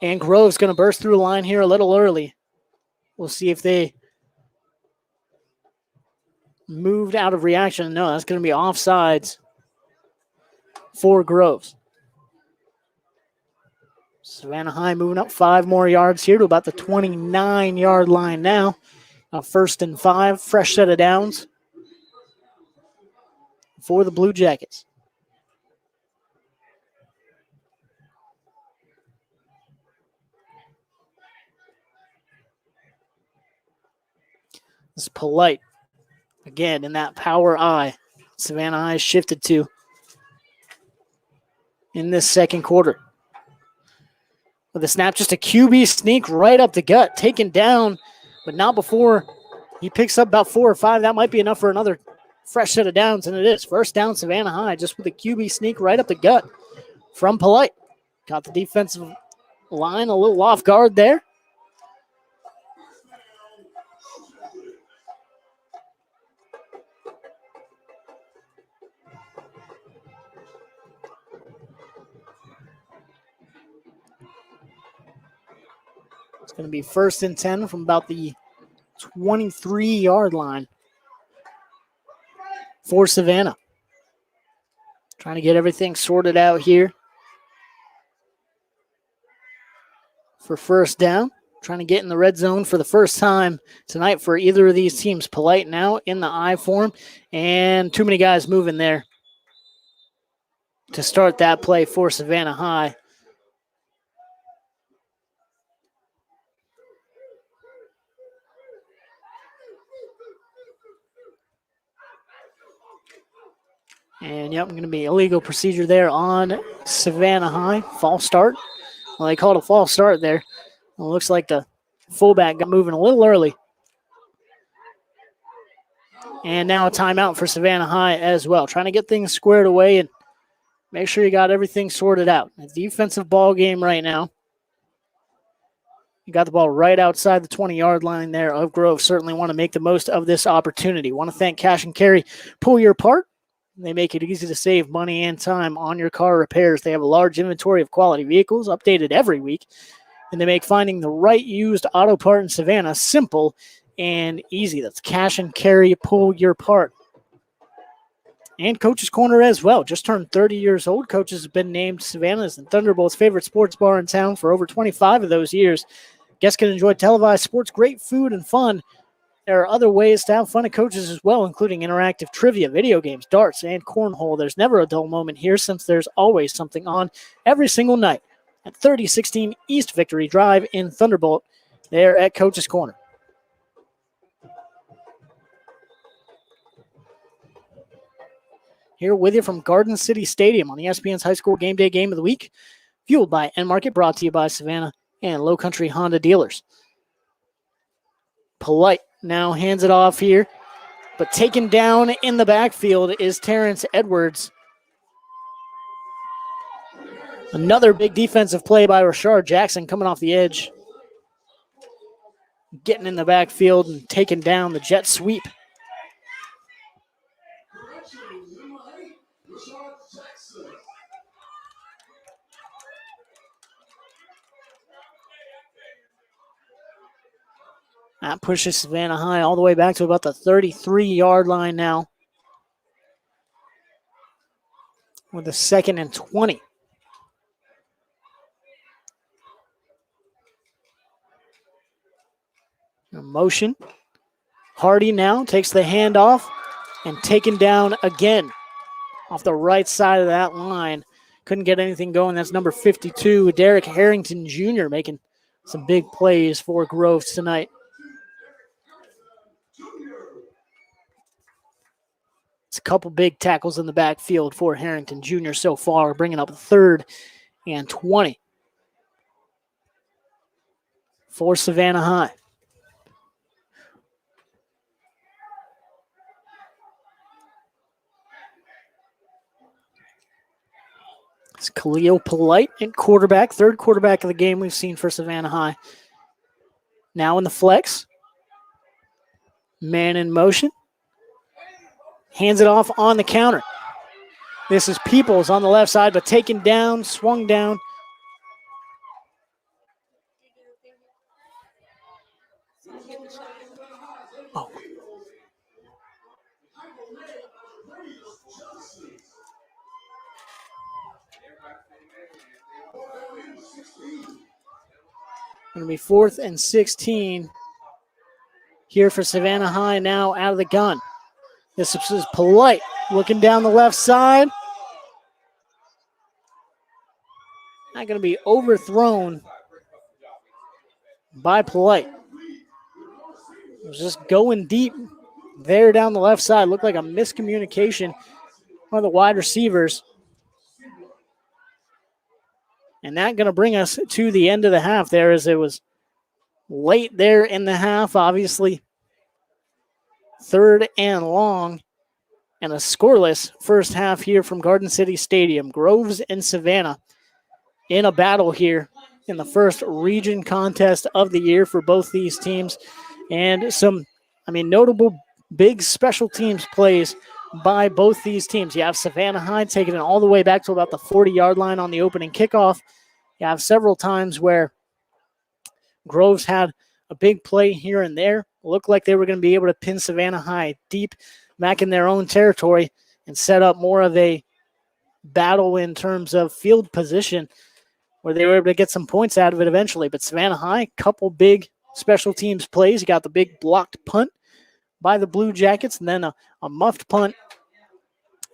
And Grove's going to burst through the line here a little early. We'll see if they moved out of reaction. No, that's going to be offsides for Groves. Savannah High moving up 5 more yards here to about the 29-yard line now. 1st and 5, fresh set of downs for the Blue Jackets. This is Polite. Again, in that power I, Savannah High shifted to in this second quarter. With a snap, just a QB sneak right up the gut, taken down, but not before he picks up about 4 or 5. That might be enough for another fresh set of downs, and it is. First down, Savannah High, just with a QB sneak right up the gut from Polite. Got the defensive line a little off guard there. It's going to be 1st and 10 from about the 23-yard line for Savannah. Trying to get everything sorted out here for first down. Trying to get in the red zone for the first time tonight for either of these teams. Polite now in the I form, and too many guys moving there to start that play for Savannah High. And yep, going to be illegal procedure there on Savannah High. False start. Well, they called a false start there. It looks like the fullback got moving a little early. And now a timeout for Savannah High as well. Trying to get things squared away and make sure you got everything sorted out. A defensive ball game right now. You got the ball right outside the 20-yard line there of Grove. Certainly want to make the most of this opportunity. Want to thank Cash and Carry. Pull your part. They make it easy to save money and time on your car repairs. They have a large inventory of quality vehicles updated every week. And they make finding the right used auto part in Savannah simple and easy. That's Cash and Carry. Pull your part. And Coach's Corner as well. Just turned 30 years old. Coach's has been named Savannah's and Thunderbolt's favorite sports bar in town for over 25 of those years. Guests can enjoy televised sports, great food, and fun. There are other ways to have fun at Coach's as well, including interactive trivia, video games, darts, and cornhole. There's never a dull moment here since there's always something on every single night at 3016 East Victory Drive in Thunderbolt there at Coach's Corner. Here with you from Garden City Stadium on ESPN's High School Game Day Game of the Week, fueled by Enmarket, brought to you by Savannah and Low Country Honda dealers. Polite now hands it off here, but taken down in the backfield is Terrence Edwards. Another big defensive play by Rashard Jackson coming off the edge. Getting in the backfield and taking down the jet sweep. That pushes Savannah High all the way back to about the 33-yard line now. With a 2nd and 20. In motion. Hardy now takes the handoff and taken down again off the right side of that line. Couldn't get anything going. That's number 52, Derek Harrington Jr. making some big plays for Grove tonight. It's a couple big tackles in the backfield for Harrington Jr. so far, bringing up 3rd and 20 for Savannah High. It's Khalil Polite at quarterback, 3rd quarterback of the game we've seen for Savannah High. Now in the flex. Man in motion. Hands it off on the counter. This is Peoples on the left side, but taken down, swung down. Oh. Going to be 4th and 16 here for Savannah High now out of the gun. This is Polite looking down the left side. Not going to be overthrown by Polite. It was just going deep there down the left side. Looked like a miscommunication by the wide receivers. And that going to bring us to the end of the half there, as it was late there in the half, obviously. 3rd and long, and a scoreless first half here from Garden City Stadium. Groves and Savannah in a battle here in the first region contest of the year for both these teams. And some, notable big special teams plays by both these teams. You have Savannah High taking it all the way back to about the 40-yard line on the opening kickoff. You have several times where Groves had a big play here and there. Looked like they were going to be able to pin Savannah High deep back in their own territory and set up more of a battle in terms of field position where they were able to get some points out of it eventually. But Savannah High, couple big special teams plays. You got the big blocked punt by the Blue Jackets, and then a muffed punt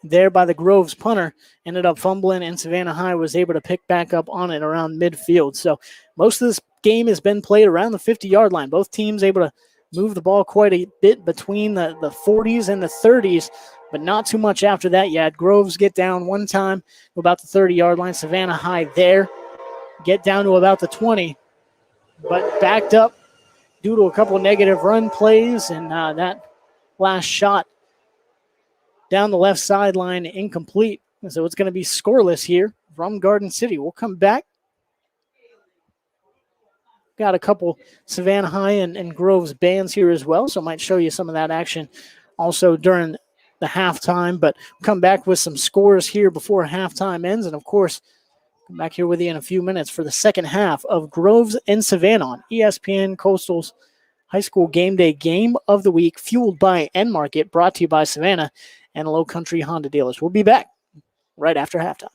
there by the Groves punter. Ended up fumbling, and Savannah High was able to pick back up on it around midfield. So most of this game has been played around the 50-yard line. Both teams able to move the ball quite a bit between the 40s and the 30s, but not too much after that. You had Groves get down one time to about the 30-yard line. Savannah High there, get down to about the 20, but backed up due to a couple negative run plays, and that last shot down the left sideline incomplete. So it's going to be scoreless here from Garden City. We'll come back. Got a couple Savannah High and Groves bands here as well, so I might show you some of that action also during the halftime. But we'll come back with some scores here before halftime ends, and of course, come back here with you in a few minutes for the second half of Groves and Savannah on ESPN Coastal's High School Game Day Game of the Week, fueled by Enmarket, brought to you by Savannah and Low Country Honda dealers. We'll be back right after halftime.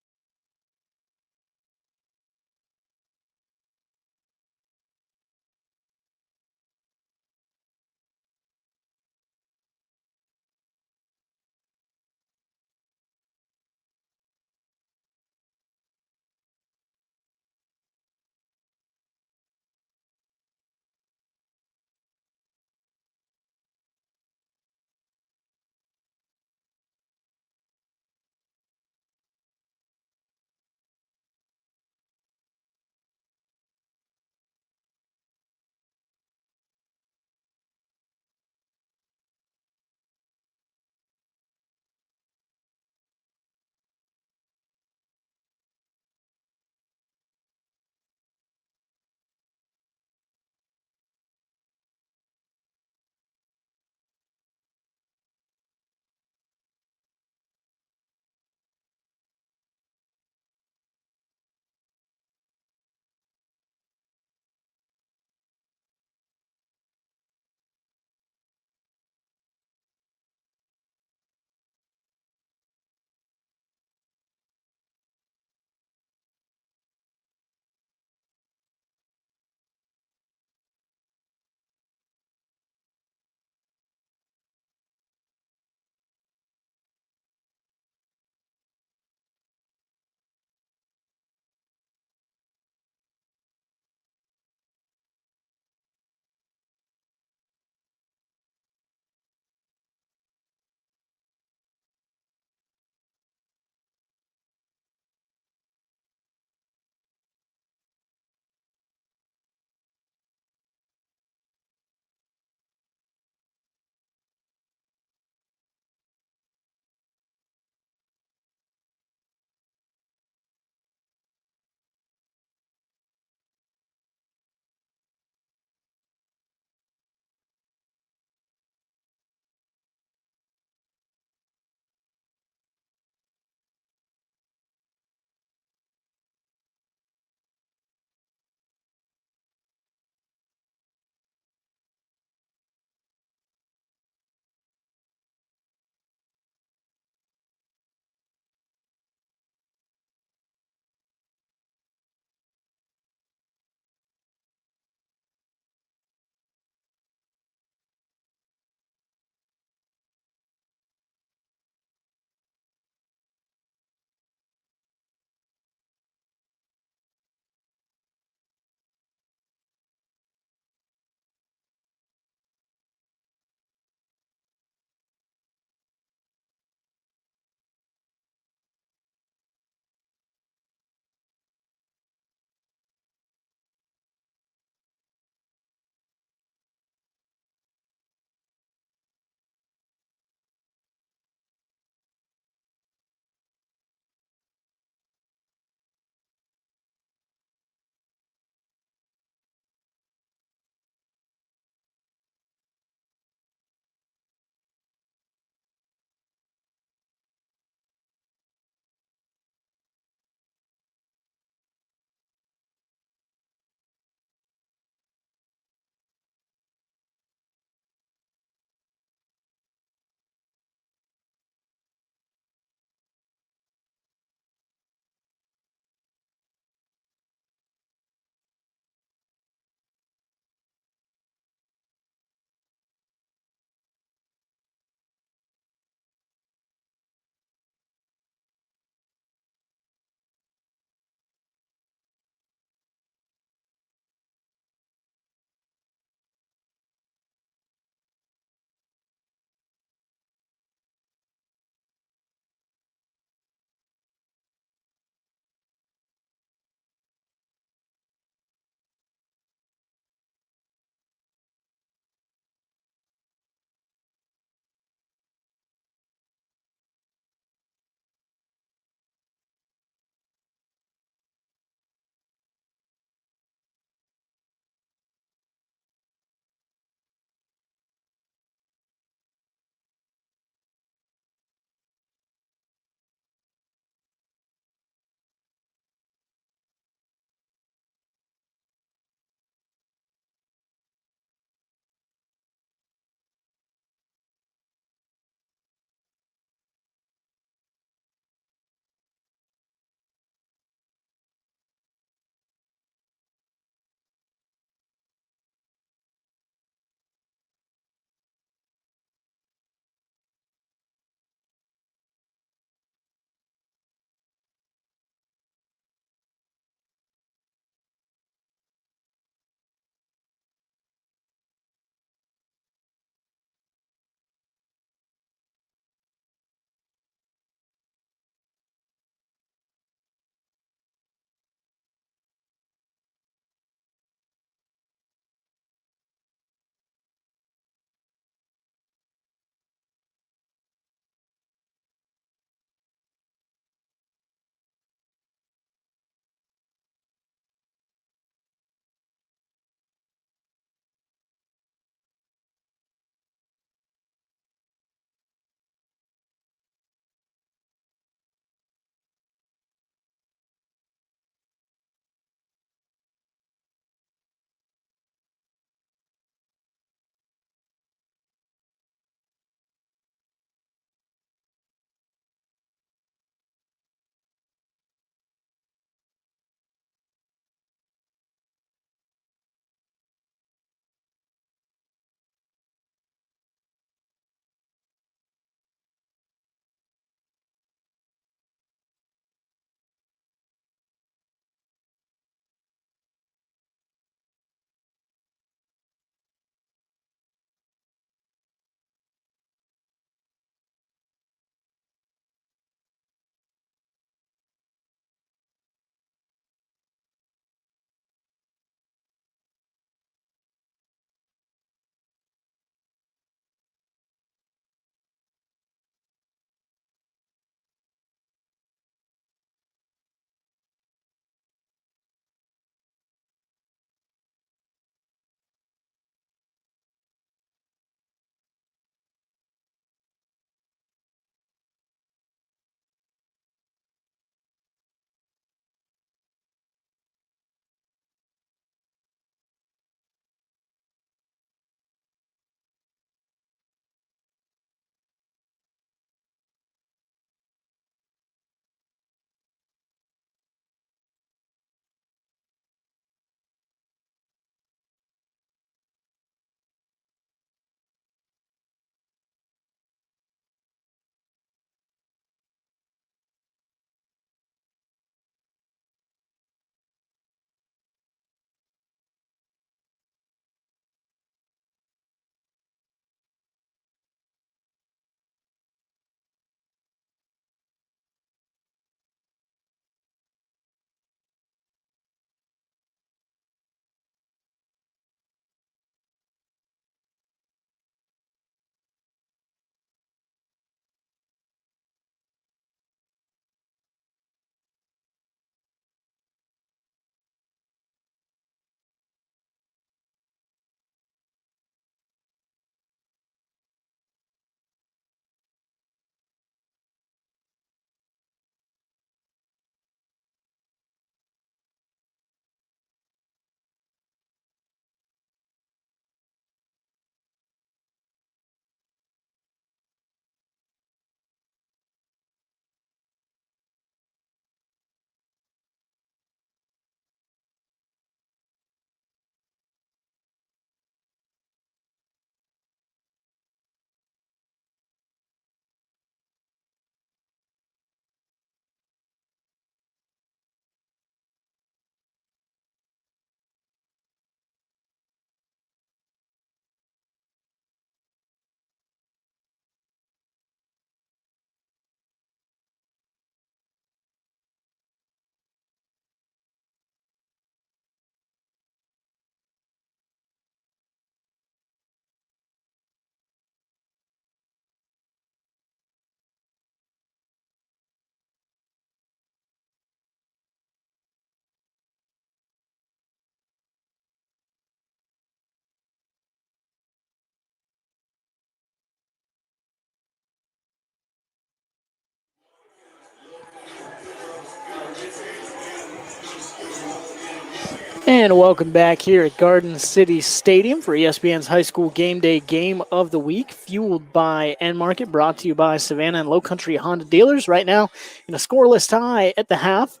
And welcome back here at Garden City Stadium for ESPN's High School Game Day Game of the Week, fueled by Enmarket, brought to you by Savannah and Low Country Honda dealers. Right now, in a scoreless tie at the half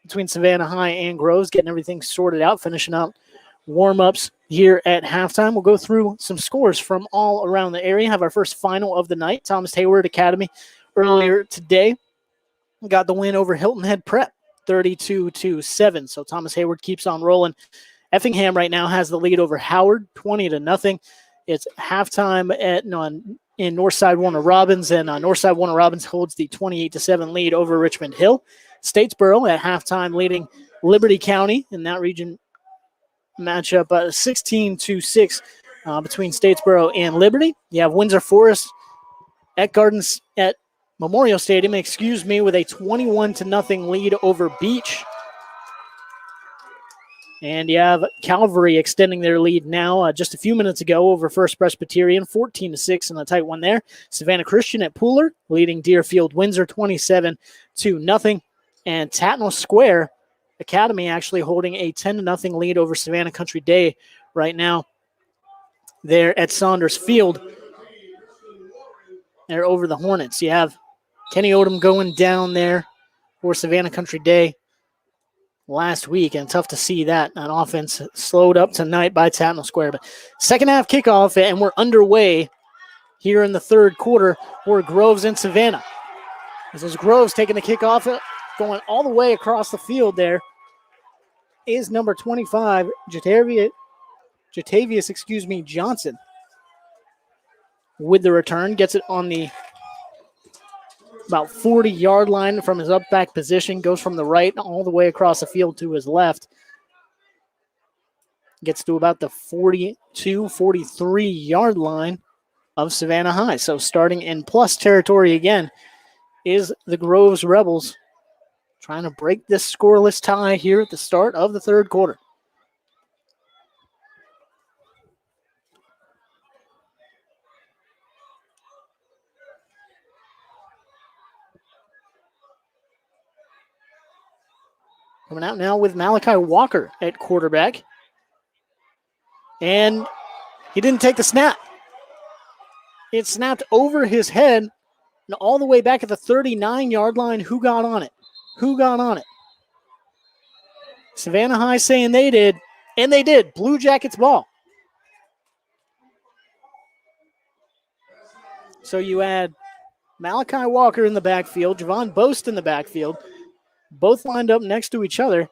between Savannah High and Groves, getting everything sorted out, finishing out warm-ups here at halftime. We'll go through some scores from all around the area. Have our first final of the night. Thomas Hayward Academy earlier today got the win over Hilton Head Prep, 32-7. So Thomas Hayward keeps on rolling. Effingham right now has the lead over Howard, 20-0. It's halftime in Northside Warner Robins, and Northside Warner Robins holds the 28-7 lead over Richmond Hill. Statesboro at halftime leading Liberty County in that region matchup, 16-6 between Statesboro and Liberty. You have Windsor Forest at Memorial Stadium, with a 21-0 lead over Beach. And you have Calvary extending their lead now just a few minutes ago over First Presbyterian, 14-6 in a tight one there. Savannah Christian at Pooler leading Deerfield Windsor 27-0. And Tatnall Square Academy actually holding a 10-0 lead over Savannah Country Day right now. There at Saunders Field. They're over the Hornets. You have Kenny Odom going down there for Savannah Country Day last week, and tough to see that. An offense slowed up tonight by Tatnall Square. But second half kickoff, and we're underway here in the third quarter for Groves and Savannah. This is Groves taking the kickoff, going all the way across the field there is number 25, Jatavius Johnson. With the return, gets it on the about 40-yard line from his up back position, goes from the right all the way across the field to his left. Gets to about the 42, 43-yard line of Savannah High. So starting in plus territory again is the Groves Rebels, trying to break this scoreless tie here at the start of the third quarter. Coming out now with Malachi Walker at quarterback. And he didn't take the snap. It snapped over his head and all the way back at the 39-yard line. Who got on it? Savannah High saying they did, and they did. Blue Jackets ball. So you add Malachi Walker in the backfield, Javon Boast in the backfield, both lined up next to each other.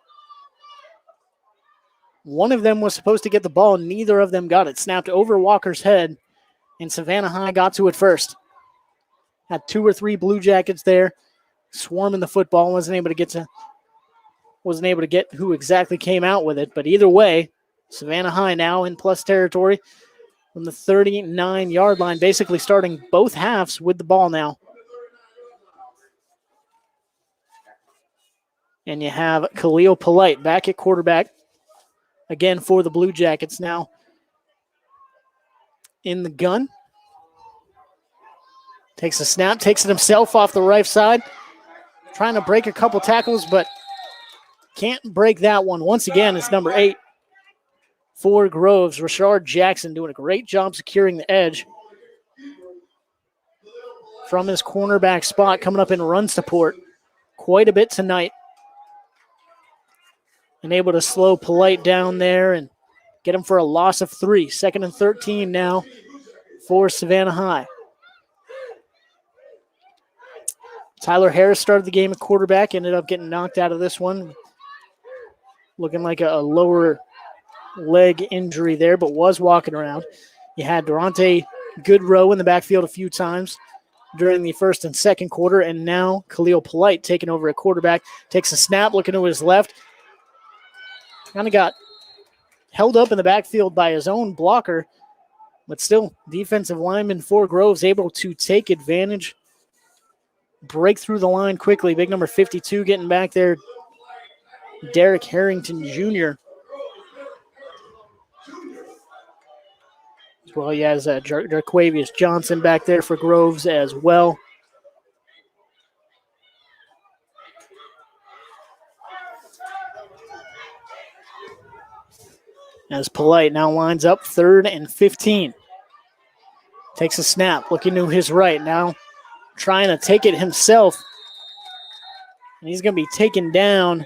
One of them was supposed to get the ball. Neither of them got it. Snapped over Walker's head, and Savannah High got to it first. Had two or three Blue Jackets there, swarming the football. Wasn't able to get who exactly came out with it. But either way, Savannah High now in plus territory from the 39-yard line, basically starting both halves with the ball now. And you have Khalil Polite back at quarterback again for the Blue Jackets now in the gun. Takes a snap, takes it himself off the right side. Trying to break a couple tackles, but can't break that one. Once again, it's number 8 for Groves. Rashard Jackson doing a great job securing the edge from his cornerback spot, coming up in run support quite a bit tonight. And able to slow Polite down there and get him for a loss of 3. 2nd and 13 now for Savannah High. Tyler Harris started the game at quarterback, ended up getting knocked out of this one. Looking like a lower leg injury there, but was walking around. You had Durante Goodrow in the backfield a few times during the first and second quarter, and now Khalil Polite taking over at quarterback. Takes a snap, looking to his left. Kind of got held up in the backfield by his own blocker, but still defensive lineman for Groves able to take advantage, break through the line quickly. Big number 52 getting back there, Derek Harrington Jr. As well, he has Jarquavius Johnson back there for Groves as well. As Polite now lines up 3rd and 15. Takes a snap, looking to his right. Now trying to take it himself. And he's going to be taken down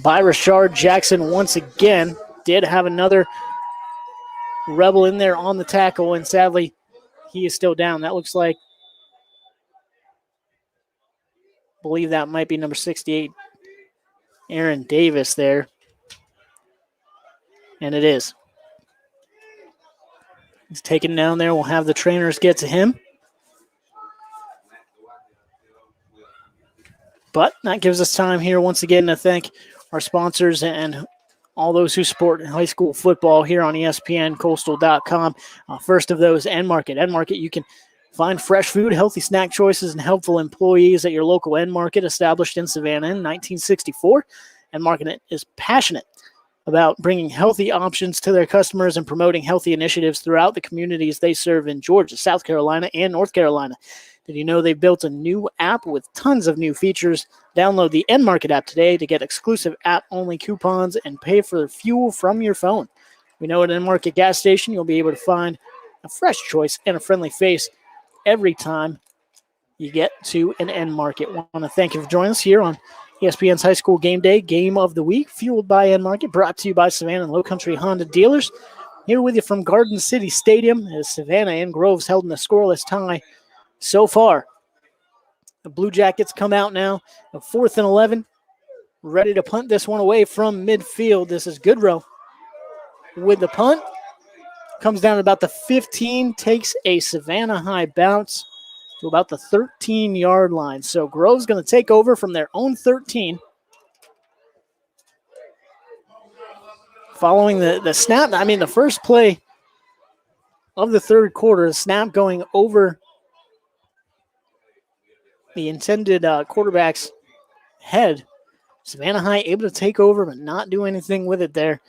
by Rashard Jackson once again. Did have another Rebel in there on the tackle, and sadly, he is still down. That looks like, I believe that might be number 68, Aaron Davis there. And it is. He's taken down there. We'll have the trainers get to him. But that gives us time here once again to thank our sponsors and all those who support high school football here on ESPN, Coastal.com. First of those, Enmarket. Enmarket, you can find fresh food, healthy snack choices, and helpful employees at your local Enmarket, established in Savannah in 1964. Enmarket is passionate about bringing healthy options to their customers and promoting healthy initiatives throughout the communities they serve in Georgia, South Carolina, and North Carolina. Did you know they've built a new app with tons of new features? Download the Enmarket app today to get exclusive app-only coupons and pay for fuel from your phone. We know at Enmarket gas station you'll be able to find a fresh choice and a friendly face every time you get to an Enmarket. I want to thank you for joining us here on ESPN's High School Game Day, Game of the Week, fueled by Enmarket, brought to you by Savannah and Low Country Honda dealers. Here with you from Garden City Stadium as Savannah and Groves held in a scoreless tie so far. The Blue Jackets come out now, 4th and 11, ready to punt this one away from midfield. This is Goodrow with the punt. Comes down to about the 15, takes a Savannah High bounce to about the 13-yard line. So Grove's going to take over from their own 13. Following the snap, I mean the first play of the third quarter, the snap going over the intended quarterback's head. Savannah High able to take over but not do anything with it there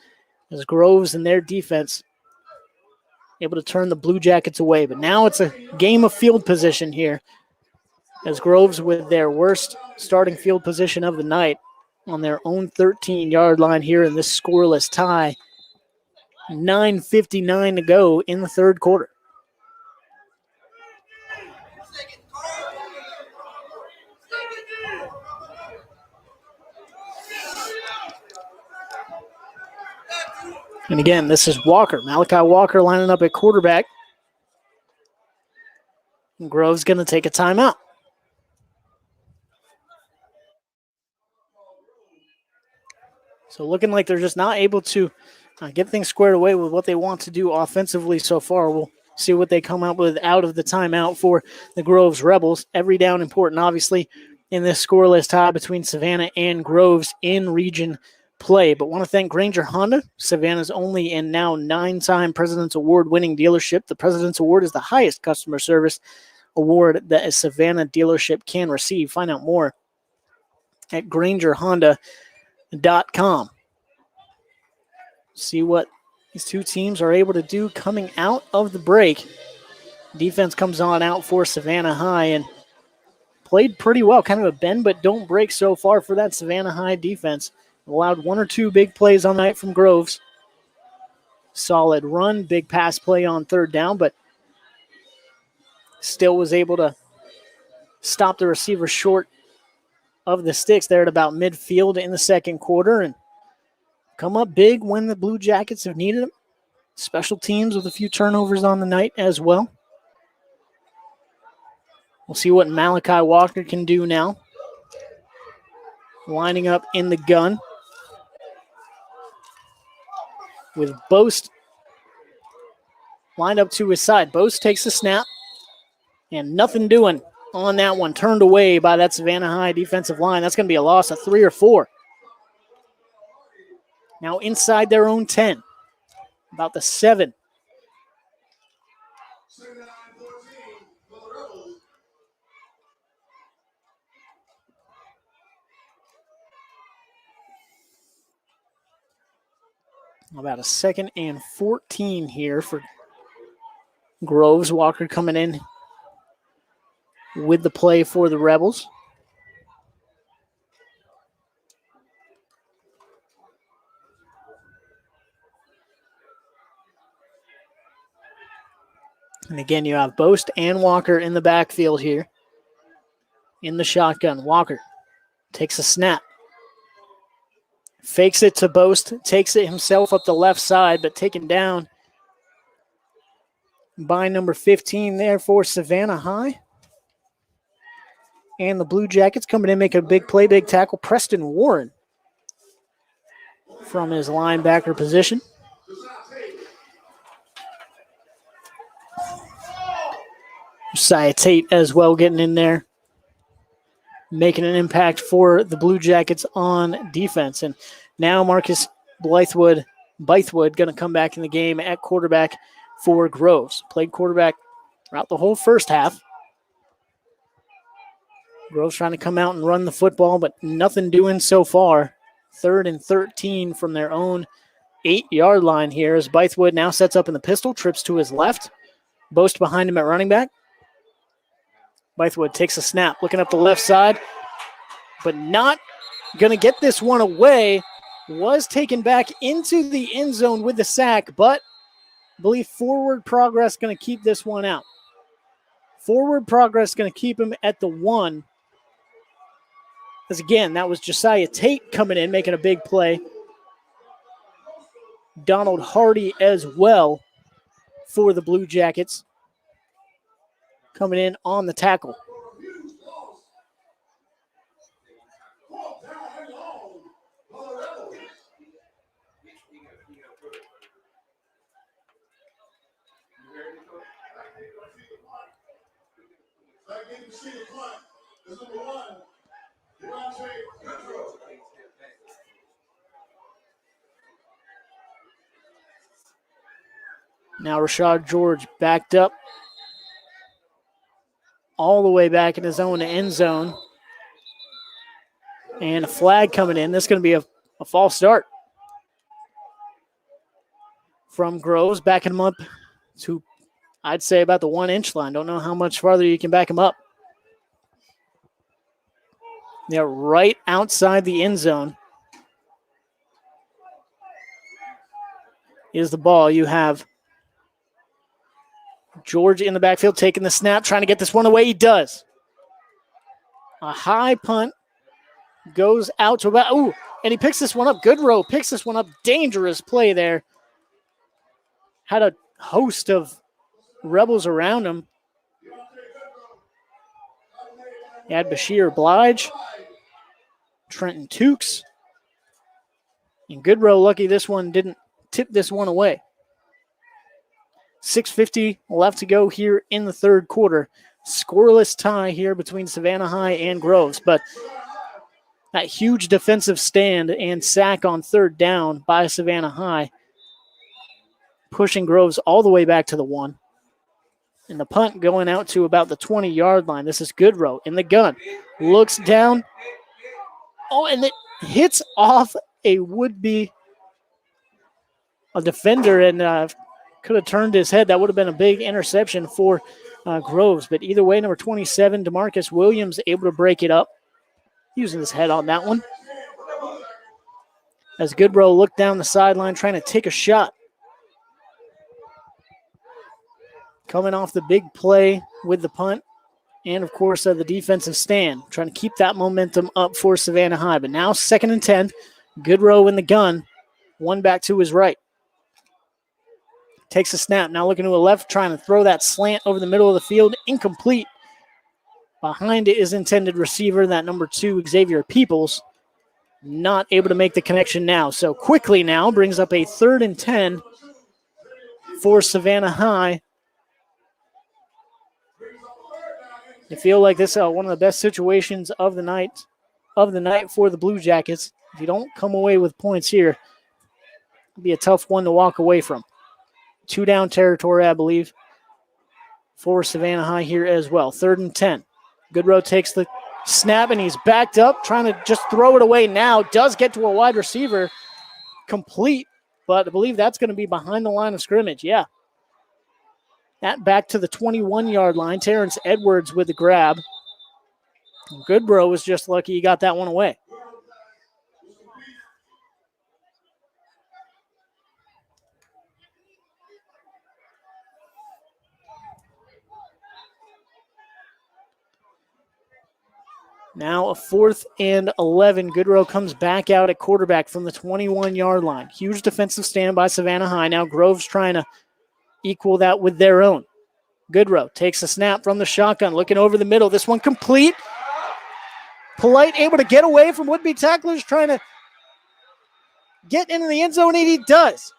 as Groves and their defense able to turn the Blue Jackets away. But now it's a game of field position here as Groves with their worst starting field position of the night on their own 13-yard line here in this scoreless tie. 9:59 to go in the third quarter. And again, this is Walker. Malachi Walker lining up at quarterback. And Grove's going to take a timeout. So looking like they're just not able to get things squared away with what they want to do offensively so far. We'll see what they come up with out of the timeout for the Groves Rebels. Every down important, obviously, in this scoreless tie between Savannah and Groves in region play. But want to thank Granger Honda, Savannah's only and now 9-time President's Award winning dealership. The President's Award is the highest customer service award that a Savannah dealership can receive. Find out more at GrangerHonda.com. See what these two teams are able to do coming out of the break. Defense comes on out for Savannah High and played pretty well. Kind of a bend but don't break so far for that Savannah High defense. Allowed one or two big plays on night from Groves. Solid run, big pass play on third down, but still was able to stop the receiver short of the sticks there at about midfield in the second quarter and come up big when the Blue Jackets have needed them. Special teams with a few turnovers on the night as well. We'll see what Malachi Walker can do now. Lining up in the gun with Boast lined up to his side. Boast takes the snap and nothing doing on that one. Turned away by that Savannah High defensive line. That's going to be a loss of 3 or 4. Now inside their own 10. About the 7. About a 2nd and 14 here for Groves. Walker coming in with the play for the Rebels. And again, you have Boast and Walker in the backfield here. In the shotgun, Walker takes a snap. Fakes it to Boast, takes it himself up the left side, but taken down by number 15 there for Savannah High. And the Blue Jackets coming in, making a big play, big tackle. Preston Warren from his linebacker position. Josiah Tate as well getting in there, making an impact for the Blue Jackets on defense. And now Marcus Bythewood going to come back in the game at quarterback for Groves. Played quarterback throughout the whole first half. Groves trying to come out and run the football, but nothing doing so far. 3rd and 13 from their own 8-yard line here as Bythewood now sets up in the pistol, trips to his left. Boast behind him at running back. Bythewood takes a snap, looking up the left side, but not going to get this one away. Was taken back into the end zone with the sack, but I believe forward progress going to keep this one out. Forward progress going to keep him at the 1. As again, that was Josiah Tate coming in, making a big play. Donald Hardy as well for the Blue Jackets, coming in on the tackle. Now Rashad George backed up all the way back in his own end zone. And a flag coming in. This is going to be a false start from Groves, backing him up to, I'd say, about the 1-inch line. Don't know how much farther you can back him up. They're right outside the end zone. Is the ball. You have George in the backfield taking the snap, trying to get this one away. He does. A high punt goes out to about, and he picks this one up. Goodrow picks this one up. Dangerous play there. Had a host of Rebels around him. You had Bashir Blige, Trenton Tukes, and Goodrow lucky this one didn't tip this one away. 6:50 left to go here in the third quarter. Scoreless tie here between Savannah High and Groves, but that huge defensive stand and sack on 3rd down by Savannah High, pushing Groves all the way back to the 1. And the punt going out to about the 20-yard line. This is Goodrow in the gun. Looks down. And it hits off a would-be defender and could have turned his head. That would have been a big interception for Groves. But either way, number 27, DeMarcus Williams, able to break it up, using his head on that one. As Goodrow looked down the sideline, trying to take a shot. Coming off the big play with the punt. And, of course, the defensive stand. Trying to keep that momentum up for Savannah High. But now 2nd and 10. Goodrow in the gun. One back to his right. Takes a snap. Now looking to a left. Trying to throw that slant over the middle of the field. Incomplete. Behind it is intended receiver, that number 2, Xavier Peoples. Not able to make the connection now. So quickly now brings up a 3rd and 10 for Savannah High. I feel like this is one of the best situations of the night for the Blue Jackets. If you don't come away with points here, it'll be a tough one to walk away from. 2-down territory, I believe, for Savannah High here as well. 3rd and 10. Goodrow takes the snap, and he's backed up, trying to just throw it away now. Does get to a wide receiver. Complete, but I believe that's going to be behind the line of scrimmage. Yeah. That back to the 21-yard line. Terrence Edwards with the grab. Goodrow was just lucky he got that one away. Now a 4th and 11. Goodrow comes back out at quarterback from the 21-yard line. Huge defensive stand by Savannah High. Now Grove's trying to equal that with their own. Goodrow takes a snap from the shotgun, looking over the middle. This one complete. Polite able to get away from would-be tacklers, trying to get into the end zone, and he does.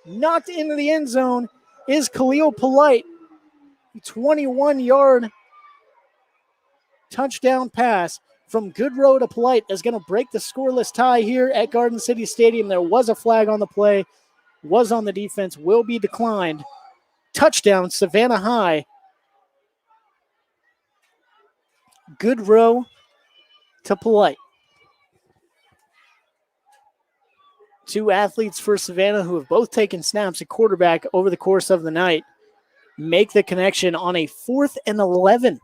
Knocked into the end zone is Khalil Polite. 21-yard touchdown pass from Goodrow to Polite is going to break the scoreless tie here at Garden City Stadium. There was a flag on the play, was on the defense, will be declined. Touchdown, Savannah High. Goodrow to Polite. Two athletes for Savannah who have both taken snaps at quarterback over the course of the night make the connection on a 4th and 11.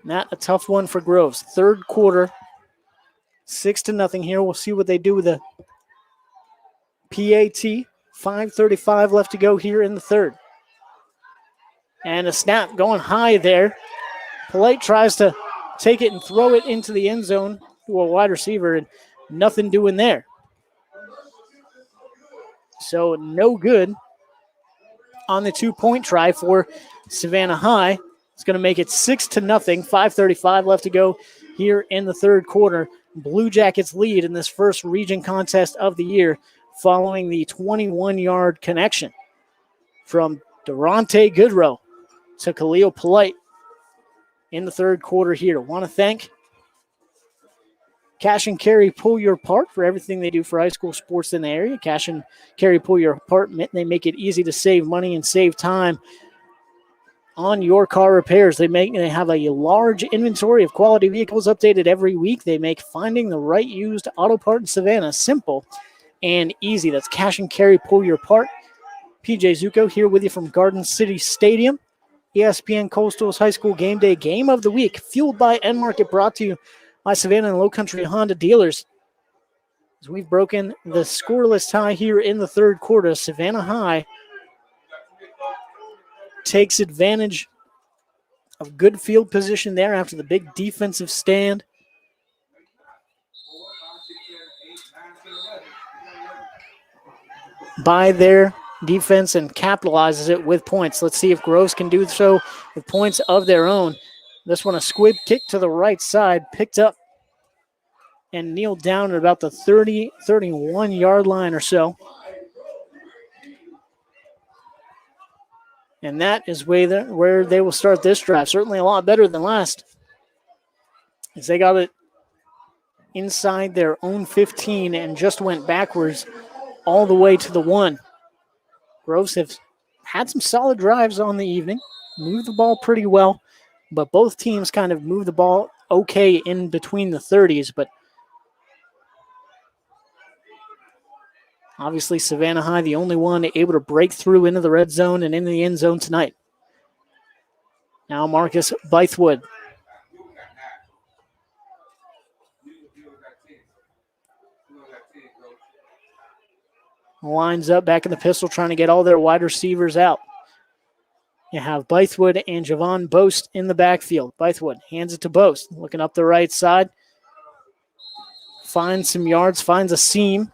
Not a tough one for Groves. Third quarter, 6-0 here. We'll see what they do with the PAT. 5:35 left to go here in the third. And a snap going high there. Polite tries to take it and throw it into the end zone to a wide receiver, and nothing doing there. So no good on the 2-point try for Savannah High. It's going to make it 6-0. 5:35 left to go here in the third quarter. Blue Jackets lead in this first region contest of the year following the 21-yard connection from Durante Goodrow to Khalil Polite in the third quarter here. Want to thank Cash and Carry Pull Your Part for everything they do for high school sports in the area. Cash and Carry Pull Your Part, they make it easy to save money and save time on your car repairs. They have a large inventory of quality vehicles updated every week. They make finding the right used auto part in Savannah simple and easy. That's Cash and Carry Pull Your Part. PJ Zuko here with you from Garden City Stadium. ESPN Coastal's High School Game Day Game of the Week, fueled by Enmarket, brought to you by Savannah and Low Country Honda dealers. As we've broken the scoreless tie here in the third quarter, Savannah High takes advantage of good field position there after the big defensive stand. By their defense and capitalizes it with points. Let's see if Groves can do so with points of their own. This one, a squib kick to the right side, picked up and kneeled down at about the 30, 31-yard line or so. And that is where they will start this drive. Certainly a lot better than last, as they got it inside their own 15 and just went backwards all the way to the 1. Groves have had some solid drives on the evening, moved the ball pretty well, but both teams kind of moved the ball okay in between the 30s, but obviously Savannah High, the only one able to break through into the red zone and into the end zone tonight. Now Marcus Bythewood. Lines up back in the pistol, trying to get all their wide receivers out. You have Bythewood and Javon Boast in the backfield. Bythewood hands it to Boast, looking up the right side. Finds some yards, finds a seam,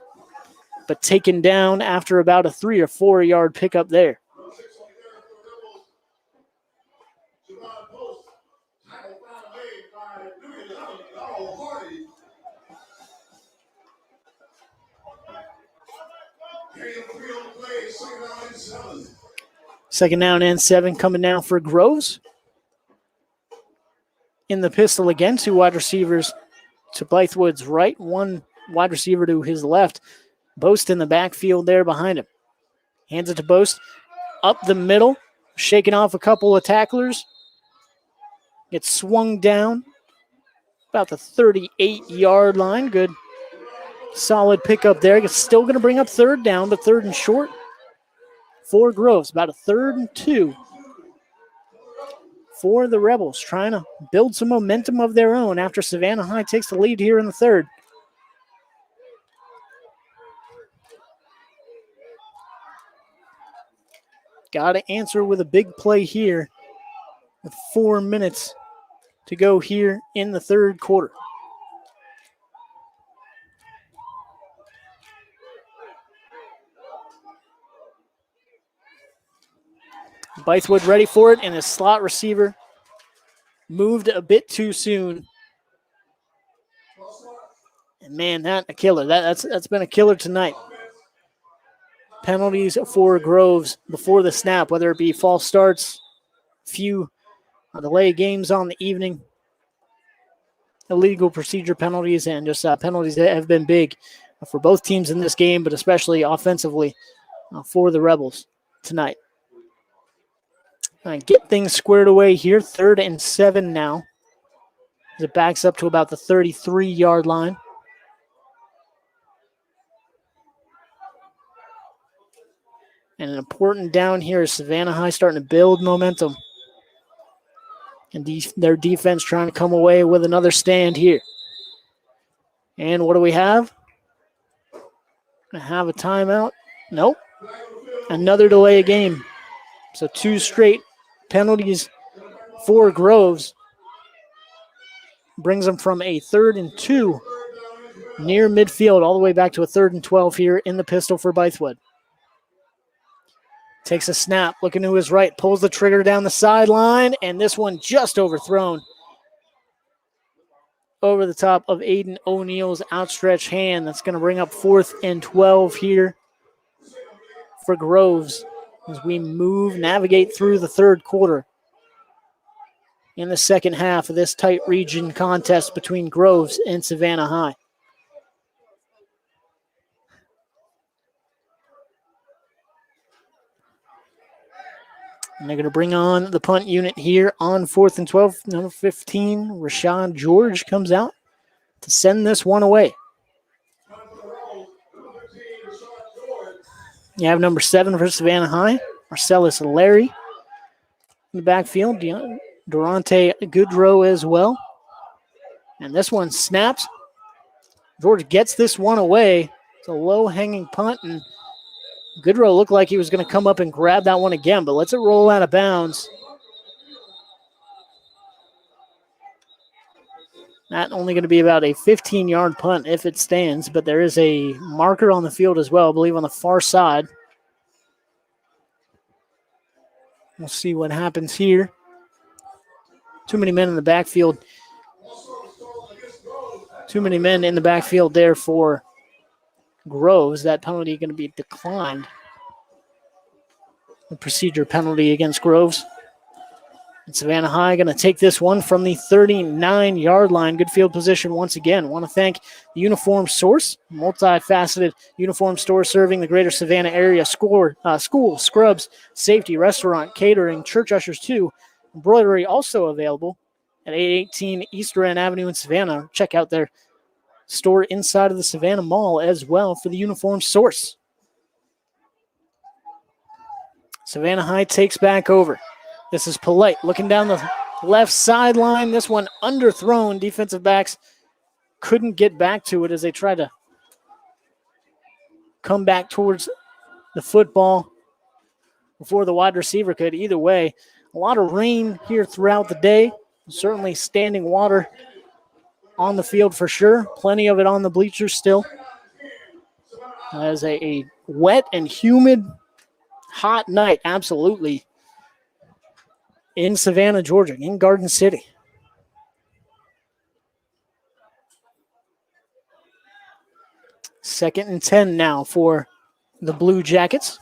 but taken down after about a 3 or 4 yard pickup there. Second down and 7 coming now for Groves. In the pistol again, 2 wide receivers to Bythewood's right, 1 wide receiver to his left. Boast in the backfield there behind him. Hands it to Boast. Up the middle, shaking off a couple of tacklers. Gets swung down about the 38-yard line. Good, solid pickup there. It's still going to bring up third down, but third and short for Groves. About a 3rd and 2 for the Rebels, trying to build some momentum of their own after Savannah High takes the lead here in the third. got to answer with a big play here with 4 minutes to go here in the third quarter. Bythewood ready for it, and the slot receiver moved a bit too soon. And man, that a killer. That's been a killer tonight. Penalties for Groves before the snap, whether it be false starts, few delay games on the evening, illegal procedure penalties, and just penalties that have been big for both teams in this game, but especially offensively for the Rebels tonight. Get things squared away here. 3rd and 7 now. As it backs up to about the 33-yard line. And an important down here is Savannah High starting to build momentum. And their defense trying to come away with another stand here. And what do we have? Gonna have a timeout? Nope. Another delay of game. So 2 straight penalties for Groves. Brings them from a 3rd and 2 near midfield all the way back to a 3rd and 12 here in the pistol for Bythewood. Takes a snap, looking to his right, pulls the trigger down the sideline, and this one just overthrown over the top of Aiden O'Neill's outstretched hand. That's going to bring up 4th and 12 here for Groves as we navigate through the third quarter in the second half of this tight region contest between Groves and Savannah High. And they're going to bring on the punt unit here on 4th and 12. Number 15, Rashad George, comes out to send this one away. You have number 7 for Savannah High, Marcellus Larry. In the backfield, Durante Goodrow as well. And this one snaps. George gets this one away. It's a low-hanging punt, and Goodrow looked like he was going to come up and grab that one again, but lets it roll out of bounds. That only going to be about a 15-yard punt if it stands, but there is a marker on the field as well, I believe on the far side. We'll see what happens here. Too many men in the backfield. Too many men in the backfield there for Groves. That penalty going to be declined. The procedure penalty against Groves. And Savannah High going to take this one from the 39-yard line. Good field position once again. Want to thank the Uniform Source, multifaceted uniform store serving the greater Savannah area. School, scrubs, safety, restaurant, catering, church ushers too. Embroidery also available at 818 East Rand Avenue in Savannah. Check out their store inside of the Savannah Mall as well for the Uniform Source. Savannah High takes back over. This is Polite looking down the left sideline. This one underthrown. Defensive backs couldn't get back to it as they tried to come back towards the football before the wide receiver could. Either way, a lot of rain here throughout the day. Certainly standing water on the field for sure. Plenty of it on the bleachers still. As a wet and humid, hot night, absolutely, in Savannah, Georgia, in Garden City. Second and 10 now for the Blue Jackets.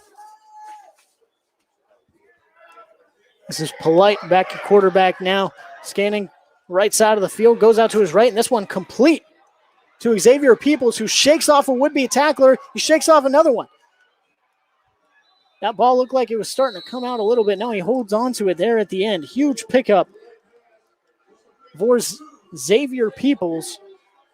This is Polite back at quarterback now, scanning right side of the field, goes out to his right, and this one complete to Xavier Peoples, who shakes off a would-be tackler. He shakes off another one. That ball looked like it was starting to come out a little bit. Now he holds on to it there at the end. Huge pickup for Xavier Peoples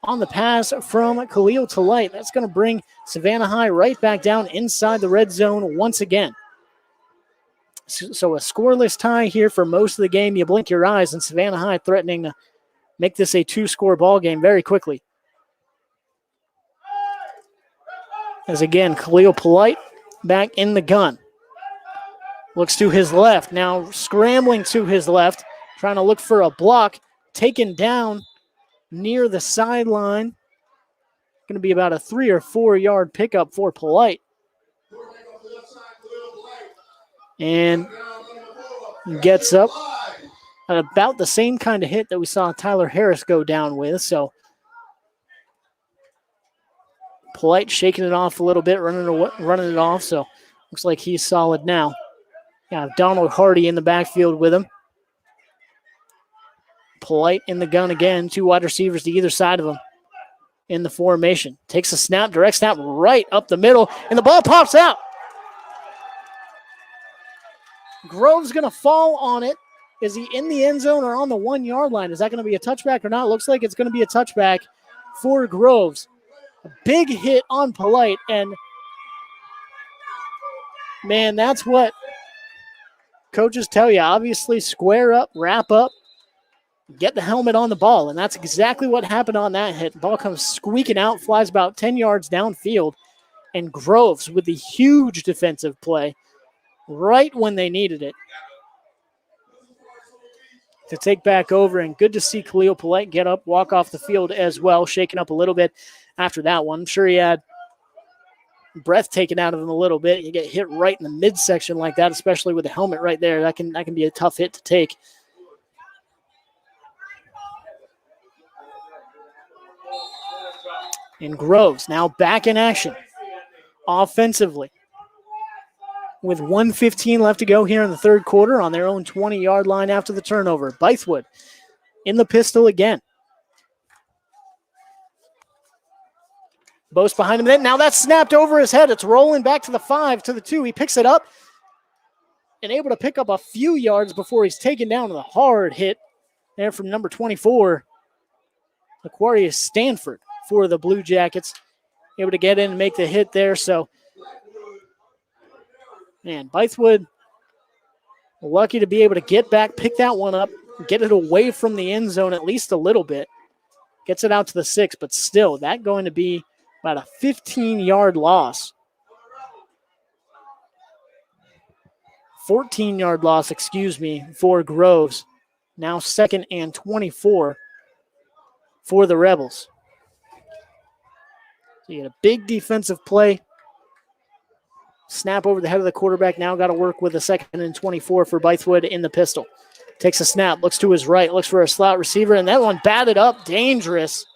on the pass from Khalil Polite. That's going to bring Savannah High right back down inside the red zone once again. So a scoreless tie here for most of the game. You blink your eyes, and Savannah High threatening to make this a 2-score ball game very quickly. As again, Khalil Polite back in the gun. Looks to his left. Now scrambling to his left. Trying to look for a block. Taken down near the sideline. Going to be about a 3 or 4 yard pickup for Polite. And gets up at about the same kind of hit that we saw Tyler Harris go down with. So Polite shaking it off a little bit, running it off. So looks like he's solid now. Yeah, Donald Hardy in the backfield with him. Polite in the gun again. 2 wide receivers to either side of him in the formation. Takes a snap, direct snap right up the middle, and the ball pops out. Grove's going to fall on it. Is he in the end zone or on the 1 yard line? Is that going to be a touchback or not? Looks like it's going to be a touchback for Groves. A big hit on Polite, and man, that's what coaches tell you. Obviously, square up, wrap up, get the helmet on the ball, and that's exactly what happened on that hit. The ball comes squeaking out, flies about 10 yards downfield, and Groves with the huge defensive play right when they needed it to take back over. And good to see Khalil Polite get up, walk off the field as well, shaking up a little bit after that one. I'm sure he had breath taken out of him a little bit. You get hit right in the midsection like that, especially with the helmet right there. That can be a tough hit to take. And Groves now back in action offensively with 1:15 left to go here in the third quarter on their own 20-yard line after the turnover. Bythewood in the pistol again. Bose behind him. Now that's snapped over his head. It's rolling back to the 5, to the 2. He picks it up and able to pick up a few yards before he's taken down with a hard hit there from number 24, Aquarius Stanford, for the Blue Jackets. Able to get in and make the hit there. So, man, Bythewood lucky to be able to get back, pick that one up, get it away from the end zone at least a little bit. Gets it out to the 6, but still, that going to be about a 15-yard loss. 14-yard loss, for Groves. Now 2nd and 24 for the Rebels. So you get a big defensive play. Snap over the head of the quarterback. Now got to work with a 2nd and 24 for Bythewood in the pistol. Takes a snap, looks to his right, looks for a slot receiver, and that one batted up, dangerous.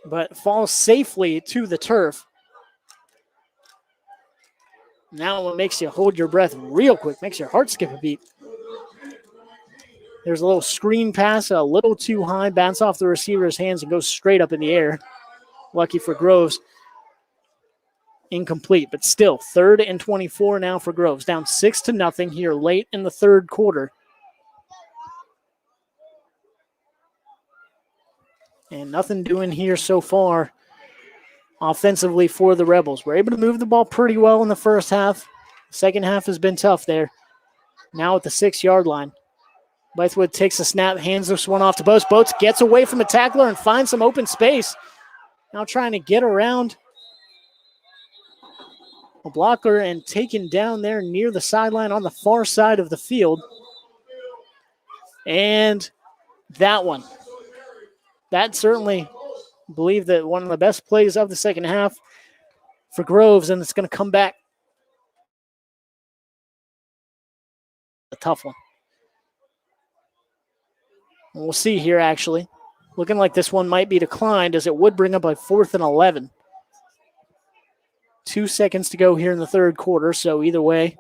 But falls safely to the turf. Now it makes you hold your breath real quick, makes your heart skip a beat. There's a little screen pass, a little too high, bounce off the receiver's hands and goes straight up in the air. Lucky for Groves. Incomplete, but still 3rd and 24 now for Groves. Down 6-0 here late in the third quarter. And nothing doing here so far offensively for the Rebels. We're able to move the ball pretty well in the first half. Second half has been tough there. Now at the 6-yard line. Bythewood takes a snap, hands this one off to Boats. Boats gets away from a tackler and finds some open space. Now trying to get around a blocker and taken down there near the sideline on the far side of the field. And that one. That certainly believe that one of the best plays of the second half for Groves, and it's going to come back. A tough one. And we'll see here, actually. Looking like this one might be declined, as it would bring up a 4th and 11. 2 seconds to go here in the third quarter, so either way,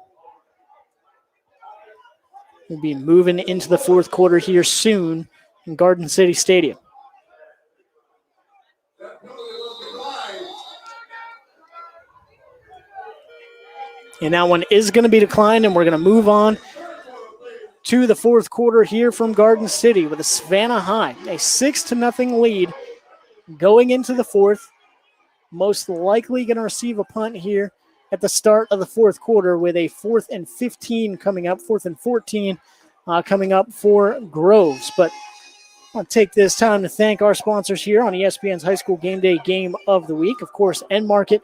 we'll be moving into the fourth quarter here soon in Garden City Stadium. And that one is going to be declined, and we're going to move on to the fourth quarter here from Garden City with a Savannah High, a 6-0 lead going into the fourth. Most likely going to receive a punt here at the start of the fourth quarter with a 4th and 15 coming up, 4th and 14 coming up for Groves. But I'll take this time to thank our sponsors here on ESPN's High School Game Day Game of the Week. Of course, Enmarket,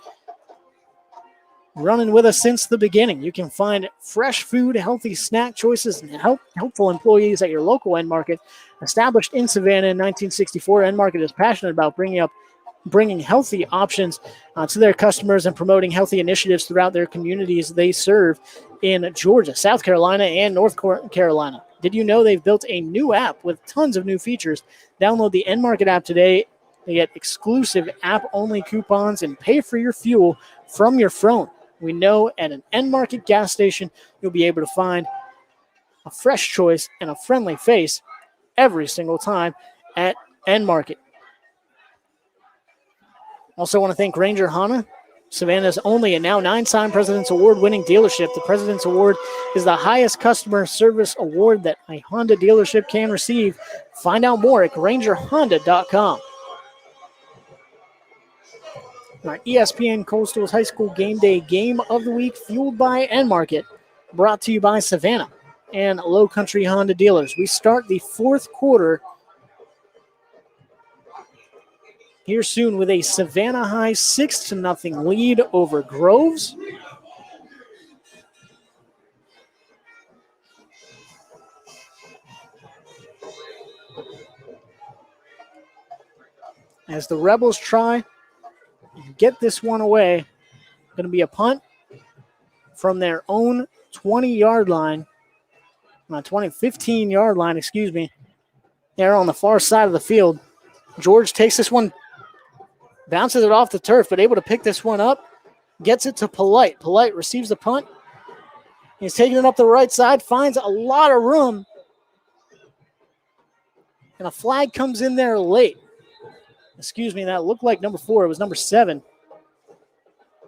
running with us since the beginning. You can find fresh food, healthy snack choices, and helpful employees at your local Enmarket. Established in Savannah in 1964, Enmarket is passionate about bringing healthy options to their customers and promoting healthy initiatives throughout their communities they serve in Georgia, South Carolina, and North Carolina. Did you know they've built a new app with tons of new features? Download the Enmarket app today to get exclusive app-only coupons and pay for your fuel from your phone. We know at an Enmarket gas station, you'll be able to find a fresh choice and a friendly face every single time at Enmarket. Also want to thank Ranger Honda, Savannah's only and now 9-time President's Award-winning dealership. The President's Award is the highest customer service award that a Honda dealership can receive. Find out more at rangerhonda.com. Our ESPN Coastal's High School Game Day Game of the Week, fueled by Enmarket, brought to you by Savannah and Low Country Honda dealers. We start the fourth quarter here soon with a Savannah High 6-0 lead over Groves. As the Rebels try to get this one away, going to be a punt from their own 20-yard line, 15-yard line, excuse me. They're on the far side of the field. George takes this one, bounces it off the turf, but able to pick this one up, gets it to Polite. Polite receives the punt. He's taking it up the right side, finds a lot of room, and a flag comes in there late. Excuse me, that looked like number 4. It was number 7.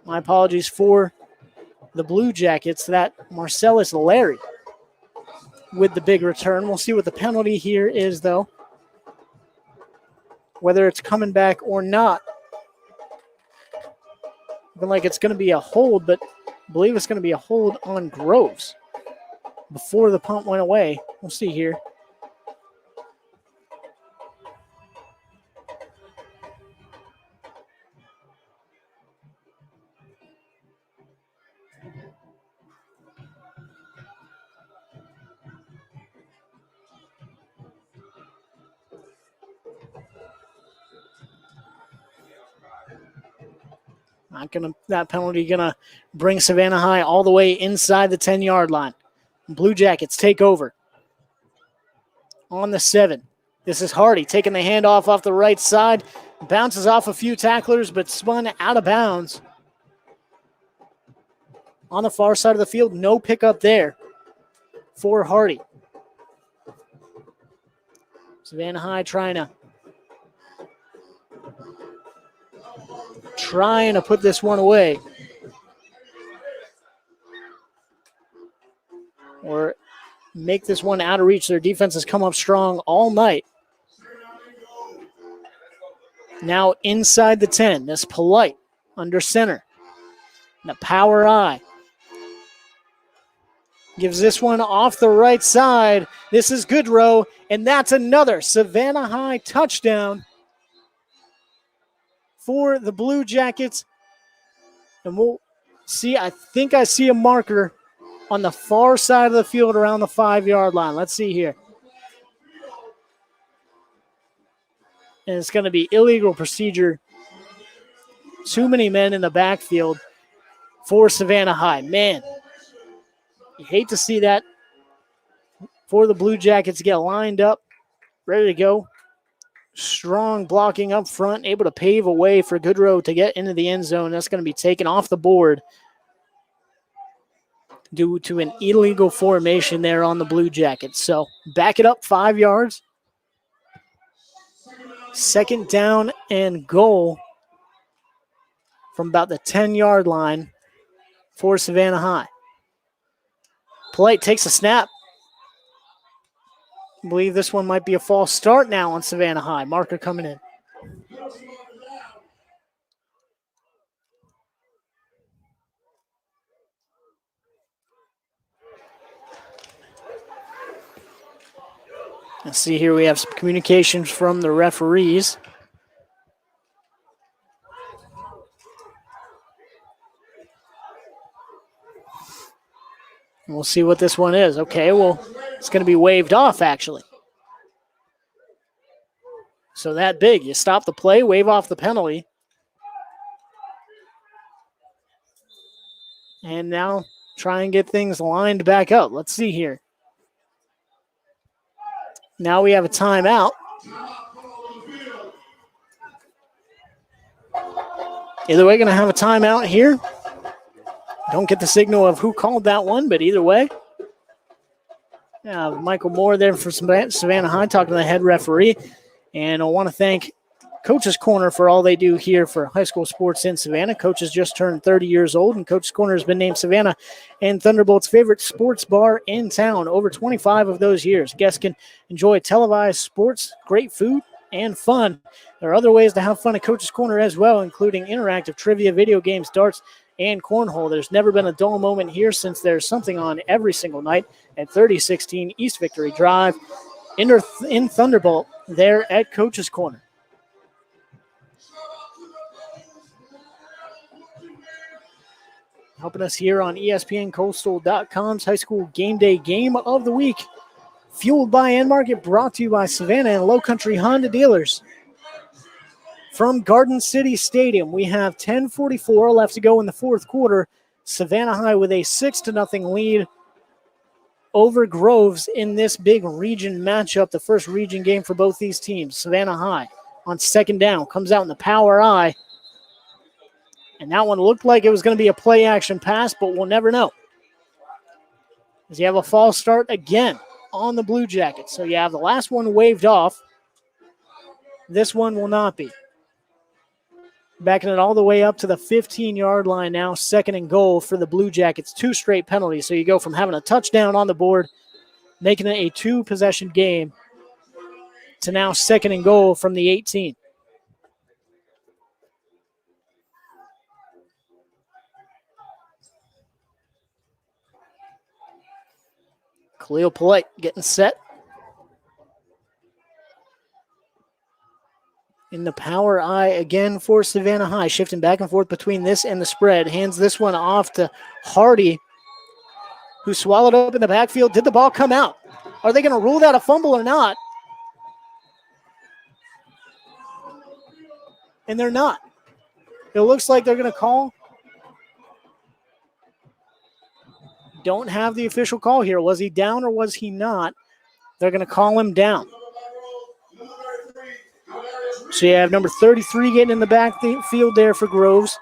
My apologies for the Blue Jackets. That Marcellus Larry with the big return. We'll see what the penalty here is, though, whether it's coming back or not. Looking like it's going to be a hold, but I believe it's going to be a hold on Groves before the punt went away. We'll see here. That penalty gonna bring Savannah High all the way inside the 10-yard line. Blue Jackets take over on the 7. This is Hardy taking the handoff off the right side, bounces off a few tacklers, but spun out of bounds on the far side of the field. No pickup there for Hardy. Savannah High trying to put this one away. Or make this one out of reach. Their defense has come up strong all night. Now inside the 10. This Polite under center. And the power eye. Gives this one off the right side. This is Goodrow. And that's another Savannah High touchdown for the Blue Jackets. And we'll see. I think I see a marker on the far side of the field around the 5-yard line. Let's see here. And it's going to be illegal procedure. Too many men in the backfield for Savannah High. Man, you hate to see that for the Blue Jackets get lined up, ready to go. Strong blocking up front, able to pave a way for Goodrow to get into the end zone. That's going to be taken off the board due to an illegal formation there on the Blue Jackets. So back it up 5 yards. 2nd down and goal from about the 10-yard line for Savannah High. Polite takes a snap. I believe this one might be a false start now on Savannah High. Marker coming in. Let's see here. We have some communications from the referees. We'll see what this one is. Okay, well, it's going to be waved off, actually. So that big. You stop the play, wave off the penalty. And now try and get things lined back up. Let's see here. Now we have a timeout. Either way, going to have a timeout here. Don't get the signal of who called that one, but either way. Michael Moore there for Savannah High talking to the head referee. And I want to thank Coach's Corner for all they do here for high school sports in Savannah. Coach has just turned 30 years old, and Coach's Corner has been named Savannah and Thunderbolt's favorite sports bar in town over 25 of those years. Guests can enjoy televised sports, great food, and fun. There are other ways to have fun at Coach's Corner as well, including interactive trivia, video games, darts, and cornhole. There's never been a dull moment here since there's something on every single night at 3016 East Victory Drive in Thunderbolt there at Coach's Corner. Helping us here on ESPNCoastal.com's High School Game Day Game of the Week. Fueled by Enmarket, brought to you by Savannah and Low Country Honda dealers. From Garden City Stadium, we have 10:44 left to go in the fourth quarter. Savannah High with a 6-0 lead over Groves in this big region matchup, the first region game for both these teams. Savannah High on second down, comes out in the power I. And that one looked like it was going to be a play-action pass, but we'll never know. As you have a false start again on the Blue Jackets. So you have the last one waved off. This one will not be. Backing it all the way up to the 15-yard line now, second and goal for the Blue Jackets. 2 straight penalties. So you go from having a touchdown on the board, making it a 2-possession game, to now second and goal from the 18. Khalil Polite getting set. In the power I again for Savannah High, shifting back and forth between this and the spread. Hands this one off to Hardy, who swallowed up in the backfield. Did the ball come out? Are they going to rule that a fumble or not? And they're not. It looks like they're going to call. Don't have the official call here. Was he down or was he not? They're going to call him down. So you have number 33 getting in the backfield there for Groves.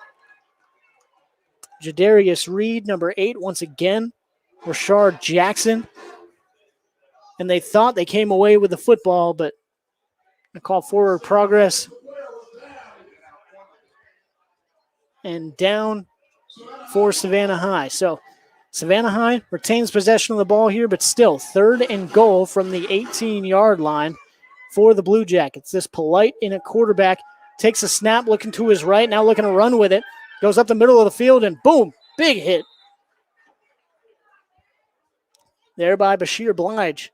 Jadarius Reed, number 8, once again. Rashard Jackson. And they thought they came away with the football, but a call forward progress. And down for Savannah High. So Savannah High retains possession of the ball here, but still third and goal from the 18-yard line for the Blue Jackets. This Polite in a quarterback takes a snap, looking to his right, now looking to run with it. Goes up the middle of the field, and boom, big hit. There by Bashir Blige.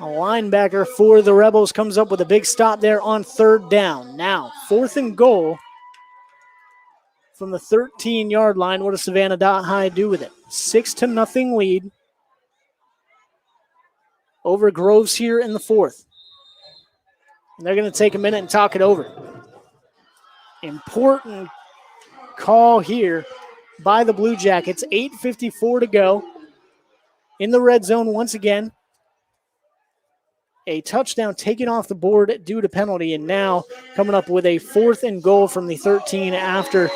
A linebacker for the Rebels comes up with a big stop there on third down. Now, fourth and goal from the 13-yard line. What does Savannah High do with it? 6-0 lead over Groves here in the fourth. And they're going to take a minute and talk it over. Important call here by the Blue Jackets. 8:54 to go in the red zone once again. A touchdown taken off the board due to penalty, and now coming up with a fourth and goal from the 13 after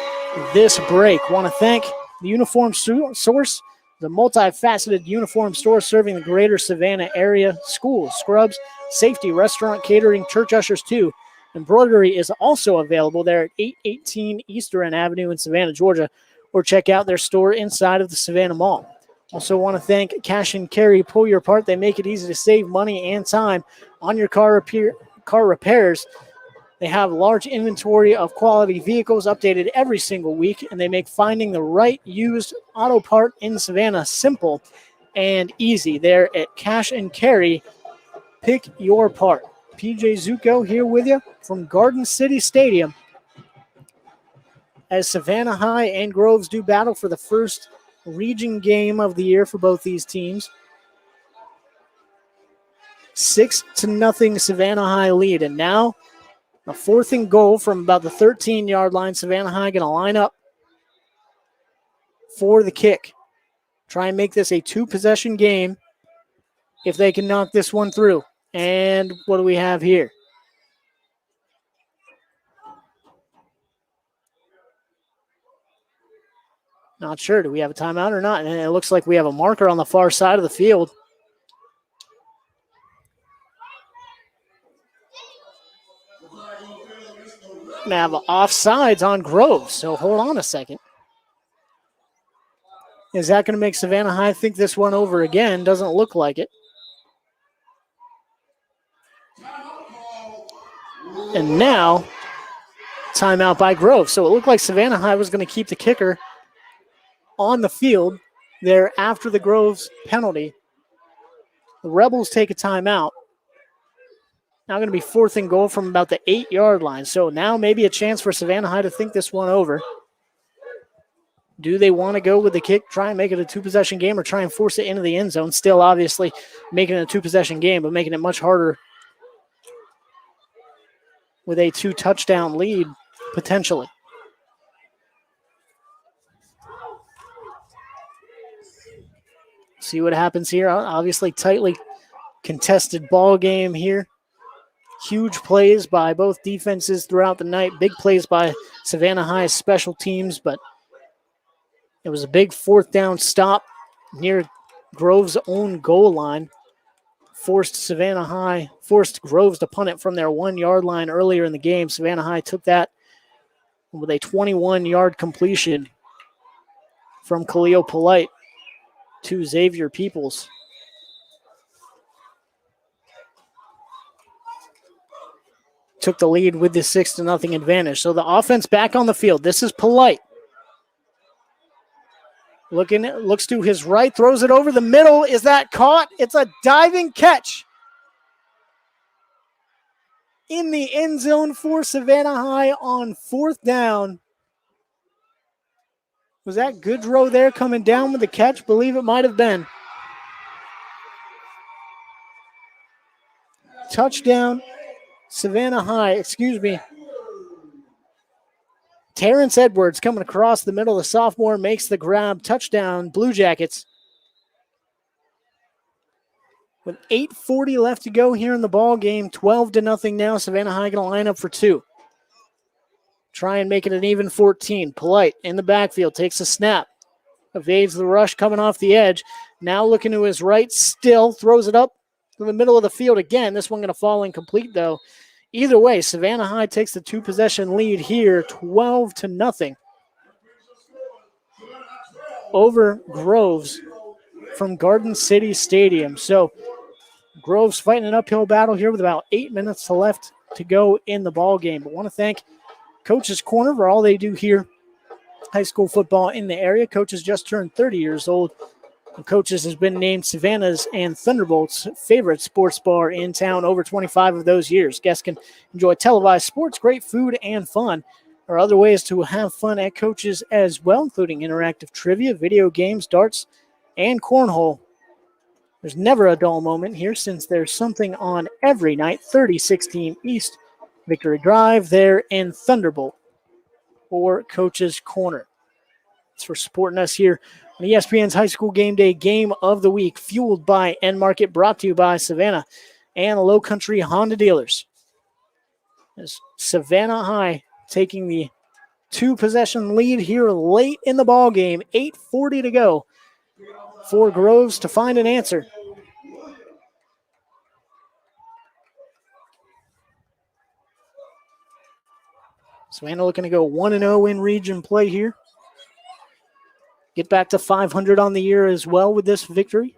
this break. Want to thank the Uniform Source, the multifaceted uniform store serving the greater Savannah area. Schools, scrubs, safety, restaurant, catering, church ushers too. Embroidery is also available there at 818 Eastern Avenue in Savannah, Georgia, or check out their store inside of the Savannah Mall. Also want to thank Cash and Carry Pull Your Part. They make it easy to save money and time on your car repairs. They have large inventory of quality vehicles updated every single week, and they make finding the right used auto part in Savannah simple and easy. There at Cash and Carry, pick your part. PJ Zuko here with you from Garden City Stadium as Savannah High and Groves do battle for the first region game of the year for both these teams. 6-0 Savannah High lead. And now a 4th and goal from about the 13-yard line. Savannah High going to line up for the kick. Try and make this a 2-possession game if they can knock this one through. And what do we have here? Not sure. Do we have a timeout or not? And it looks like we have a marker on the far side of the field. Going to have offsides on Groves, so hold on a second. Is that going to make Savannah High think this one over again? Doesn't look like it. And now, timeout by Groves. So it looked like Savannah High was going to keep the kicker on the field there after the Groves penalty. The Rebels take a timeout. Now going to be 4th and goal from about the 8-yard line. So now maybe a chance for Savannah High to think this one over. Do they want to go with the kick, try and make it a 2-possession game, or try and force it into the end zone? Still, obviously, making it a 2-possession game, but making it much harder with a 2-touchdown lead, potentially. See what happens here. Obviously, tightly contested ball game here. Huge plays by both defenses throughout the night. Big plays by Savannah High's special teams, but it was a big 4th down stop near Groves' own goal line. Forced Groves to punt it from their 1-yard line earlier in the game. Savannah High took that with a 21-yard completion from Khalil Polite to Xavier Peoples. Took the lead with the 6-0 advantage. So the offense back on the field. This is Polite. Looks to his right, throws it over the middle. Is that caught? It's a diving catch in the end zone for Savannah High on 4th down. Was that Goodrow there coming down with the catch? Believe it might have been. Touchdown, Savannah High, Terrence Edwards coming across the middle. The sophomore makes the grab. Touchdown, Blue Jackets. With 8:40 left to go here in the ball game, 12-0 now. Savannah High going to line up for 2. Try and make it an even 14. Polite in the backfield, takes a snap. Evades the rush coming off the edge. Now looking to his right, still throws it up to the middle of the field again. This one going to fall incomplete, though. Either way, Savannah High takes the 2-possession lead here, 12-0 over Groves from Garden City Stadium. So Groves fighting an uphill battle here with about 8 minutes left to go in the ball game. But want to thank Coach's Corner for all they do here. High school football in the area. Coaches just turned 30 years old. Coaches has been named Savannah's and Thunderbolt's favorite sports bar in town over 25 of those years. Guests can enjoy televised sports, great food, and fun. There are other ways to have fun at Coaches as well, including interactive trivia, video games, darts, and cornhole. There's never a dull moment here since there's something on every night. 3016 East Victory Drive there in Thunderbolt or Coach's Corner. It's for supporting us here on ESPN's High School Game Day Game of the Week, fueled by Enmarket, brought to you by Savannah and Low Country Honda dealers. As Savannah High taking the 2-possession lead here late in the ball game, 8:40 to go for Groves to find an answer. Savannah looking to go 1-0 in region play here. Get back to 500 on the year as well with this victory.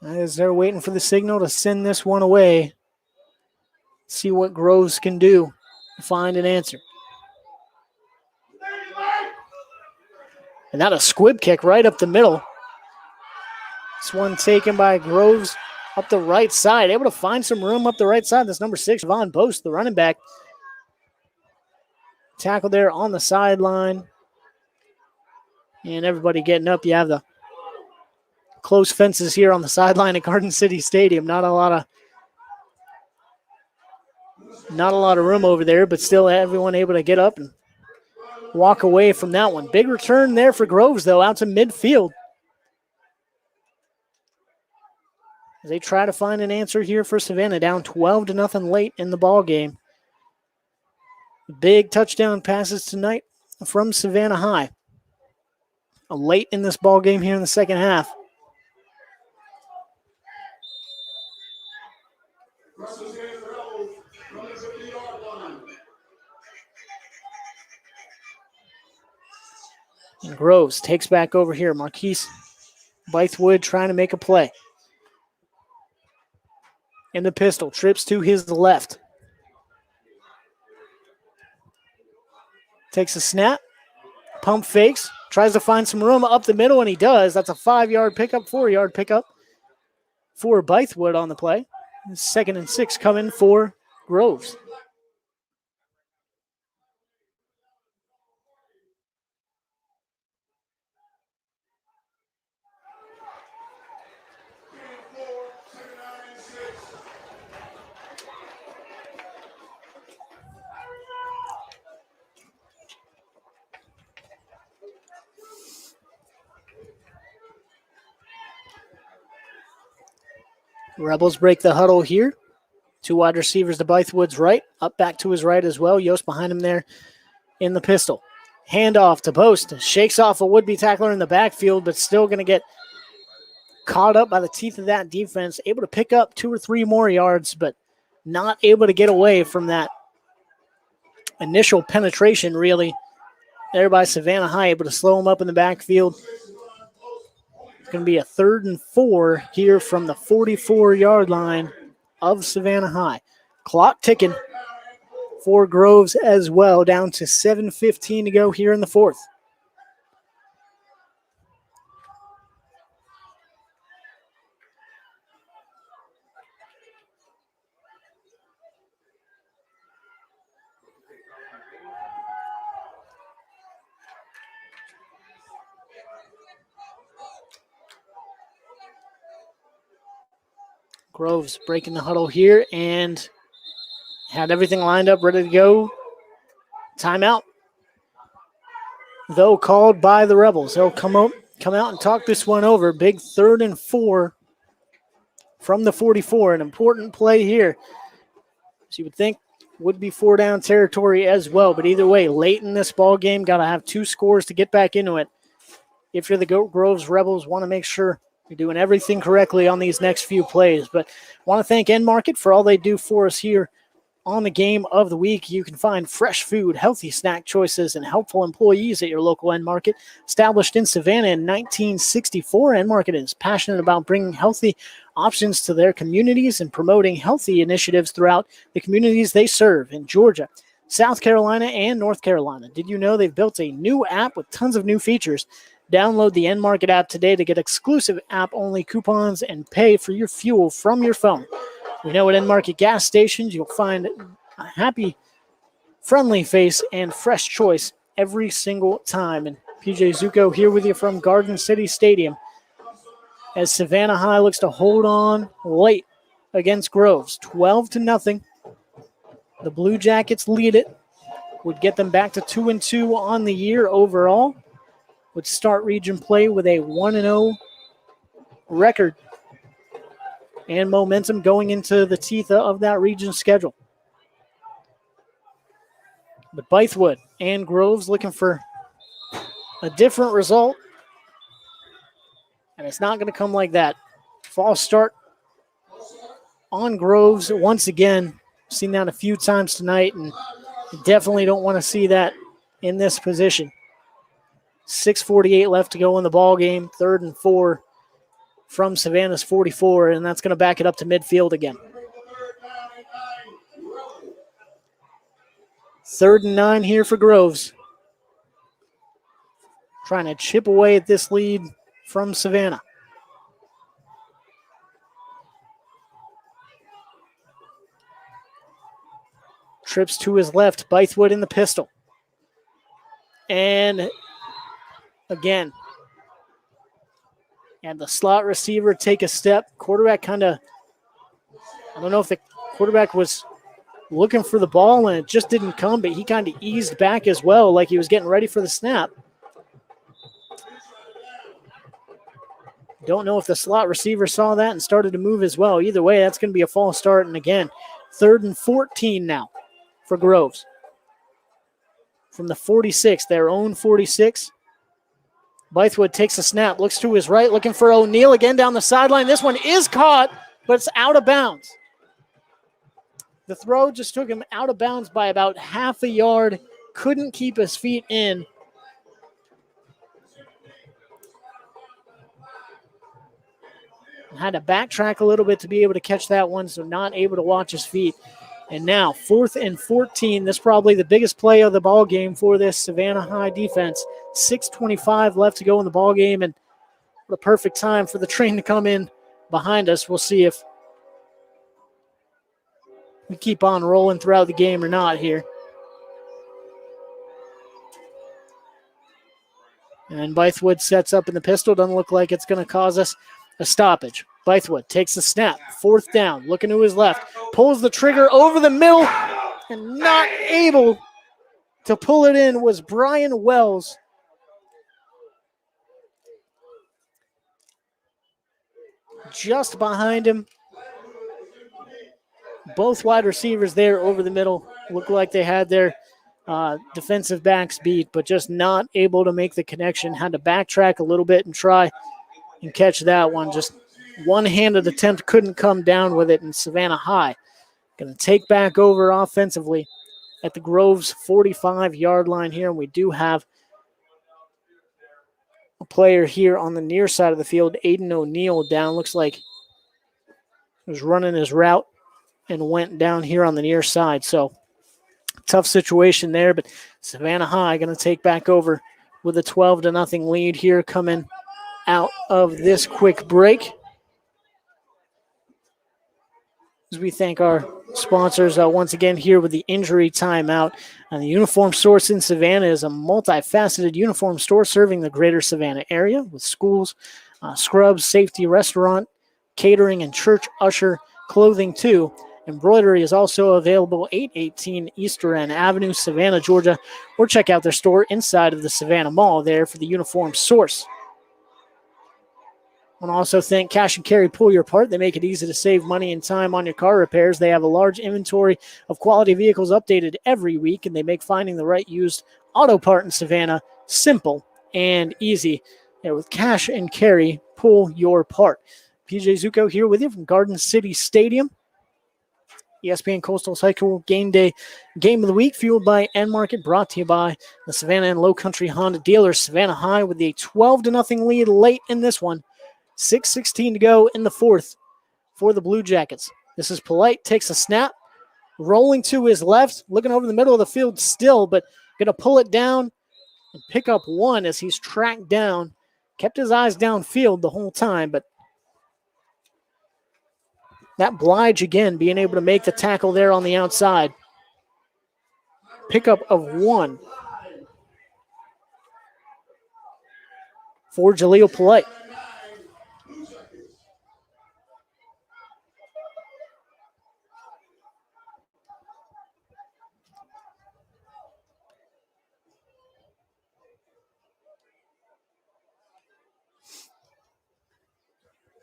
As they're waiting for the signal to send this one away, see what Groves can do to find an answer. And that a squib kick right up the middle. This one taken by Groves up the right side, able to find some room up the right side. That's number 6, Von Boast, the running back. Tackle there on the sideline. And everybody getting up. You have the close fences here on the sideline at Garden City Stadium. Not a lot of room over there, but still everyone able to get up and walk away from that one. Big return there for Groves, though, out to midfield. As they try to find an answer here for Savannah, down 12-0 late in the ball game. Big touchdown passes tonight from Savannah High. Late in this ball game here in the second half. And Groves takes back over here. Marquise Bythewood trying to make a play. In the pistol, trips to his left. Takes a snap, pump fakes, tries to find some room up the middle, and he does. That's a 5-yard pickup, 4-yard pickup for Bythewood on the play. 2nd and 6 coming for Groves. Rebels break the huddle here. 2 wide receivers to Bythewood's right. Up back to his right as well. Yost behind him there in the pistol. Handoff to Post. Shakes off a would-be tackler in the backfield, but still going to get caught up by the teeth of that defense. Able to pick up 2 or 3 more yards, but not able to get away from that initial penetration, really. There by Savannah High, able to slow him up in the backfield. It's going to be a 3rd and 4 here from the 44-yard line of Savannah High. Clock ticking for Groves as well, down to 7:15 to go here in the 4th. Groves breaking the huddle here and had everything lined up, ready to go. Timeout, though, called by the Rebels. They'll come out and talk this one over. Big 3rd and 4 from the 44. An important play here, as you would think, would be 4-down territory as well. But either way, late in this ball game, got to have 2 scores to get back into it. If you're the Groves Rebels, want to make sure you're doing everything correctly on these next few plays. But want to thank Enmarket for all they do for us here on the Game of the Week. You can find fresh food, healthy snack choices, and helpful employees at your local Enmarket. Established in Savannah in 1964, Enmarket is passionate about bringing healthy options to their communities and promoting healthy initiatives throughout the communities they serve in Georgia, South Carolina, and North Carolina. Did you know they've built a new app with tons of new features? Download the Enmarket app today to get exclusive app-only coupons and pay for your fuel from your phone. We know at Enmarket gas stations you'll find a happy, friendly face and fresh choice every single time. And PJ Zuko here with you from Garden City Stadium as Savannah High looks to hold on late against Groves. 12-0. The Blue Jackets lead it. Would get them back to 2-2 on the year overall. Would start region play with a 1-0 record and momentum going into the teeth of that region schedule. But Bythewood and Groves looking for a different result, and it's not going to come like that. False start on Groves once again. Seen that a few times tonight, and definitely don't want to see that in this position. 6:48 left to go in the ball game. 3rd and 4 from Savannah's 44, and that's going to back it up to midfield again. 3rd and 9 here for Groves. Trying to chip away at this lead from Savannah. trips to his left. Bythewood in the pistol. And again, and the slot receiver take a step. Quarterback kind of, I don't know if the quarterback was looking for the ball and it just didn't come, but he kind of eased back as well, like he was getting ready for the snap. Don't know if the slot receiver saw that and started to move as well. Either way, that's going to be a false start. And again, 3rd and 14 now for Groves. From the 46, their own 46. Bythewood takes a snap, looks to his right, looking for O'Neal again down the sideline. This one is caught, but it's out of bounds. The throw just took him out of bounds by about half a yard. Couldn't keep his feet in. Had to backtrack a little bit to be able to catch that one, so not able to watch his feet. And now, 4th and 14. This is probably the biggest play of the ball game for this Savannah High defense. 6:25 left to go in the ball game, and what a perfect time for the train to come in behind us. We'll see if we keep on rolling throughout the game or not here. And Bythewood sets up in the pistol. Doesn't look like it's going to cause us a stoppage. Bythewood takes the snap. 4th down. Looking to his left. Pulls the trigger over the middle. And not able to pull it in was Brian Wells. Just behind him. Both wide receivers there over the middle. Looked like they had their defensive backs beat, but just not able to make the connection. Had to backtrack a little bit and try and catch that one. Just one-handed attempt, couldn't come down with it, and Savannah High going to take back over offensively at the Groves 45-yard line here. And we do have a player here on the near side of the field, Aiden O'Neal, down. Looks like he was running his route and went down here on the near side. So tough situation there, but Savannah High going to take back over with a 12-0 lead here coming out of this quick break. As we thank our sponsors once again here with the injury timeout. And the Uniform Source in Savannah is a multifaceted uniform store serving the greater Savannah area with schools, scrubs, safety, restaurant, catering, and church usher clothing too. Embroidery is also available 818 Easter End Avenue, Savannah, Georgia, or check out their store inside of the Savannah Mall there for the Uniform Source. I want to also thank Cash and Carry Pull Your Part. They make it easy to save money and time on your car repairs. They have a large inventory of quality vehicles updated every week, and they make finding the right used auto part in Savannah simple and easy. There with Cash and Carry Pull Your Part. PJ Zuko here with you from Garden City Stadium. ESPN Coastal Cycle Game Day Game of the Week, fueled by Enmarket, brought to you by the Savannah and Low Country Honda dealers. Savannah High with a 12-0 lead late in this one. 6:16 to go in the fourth for the Blue Jackets. This is Polite, takes a snap, rolling to his left, looking over the middle of the field still, but going to pull it down and pick up one as he's tracked down. Kept his eyes downfield the whole time, but that Blige again being able to make the tackle there on the outside. Pickup of one for Jaleel Polite.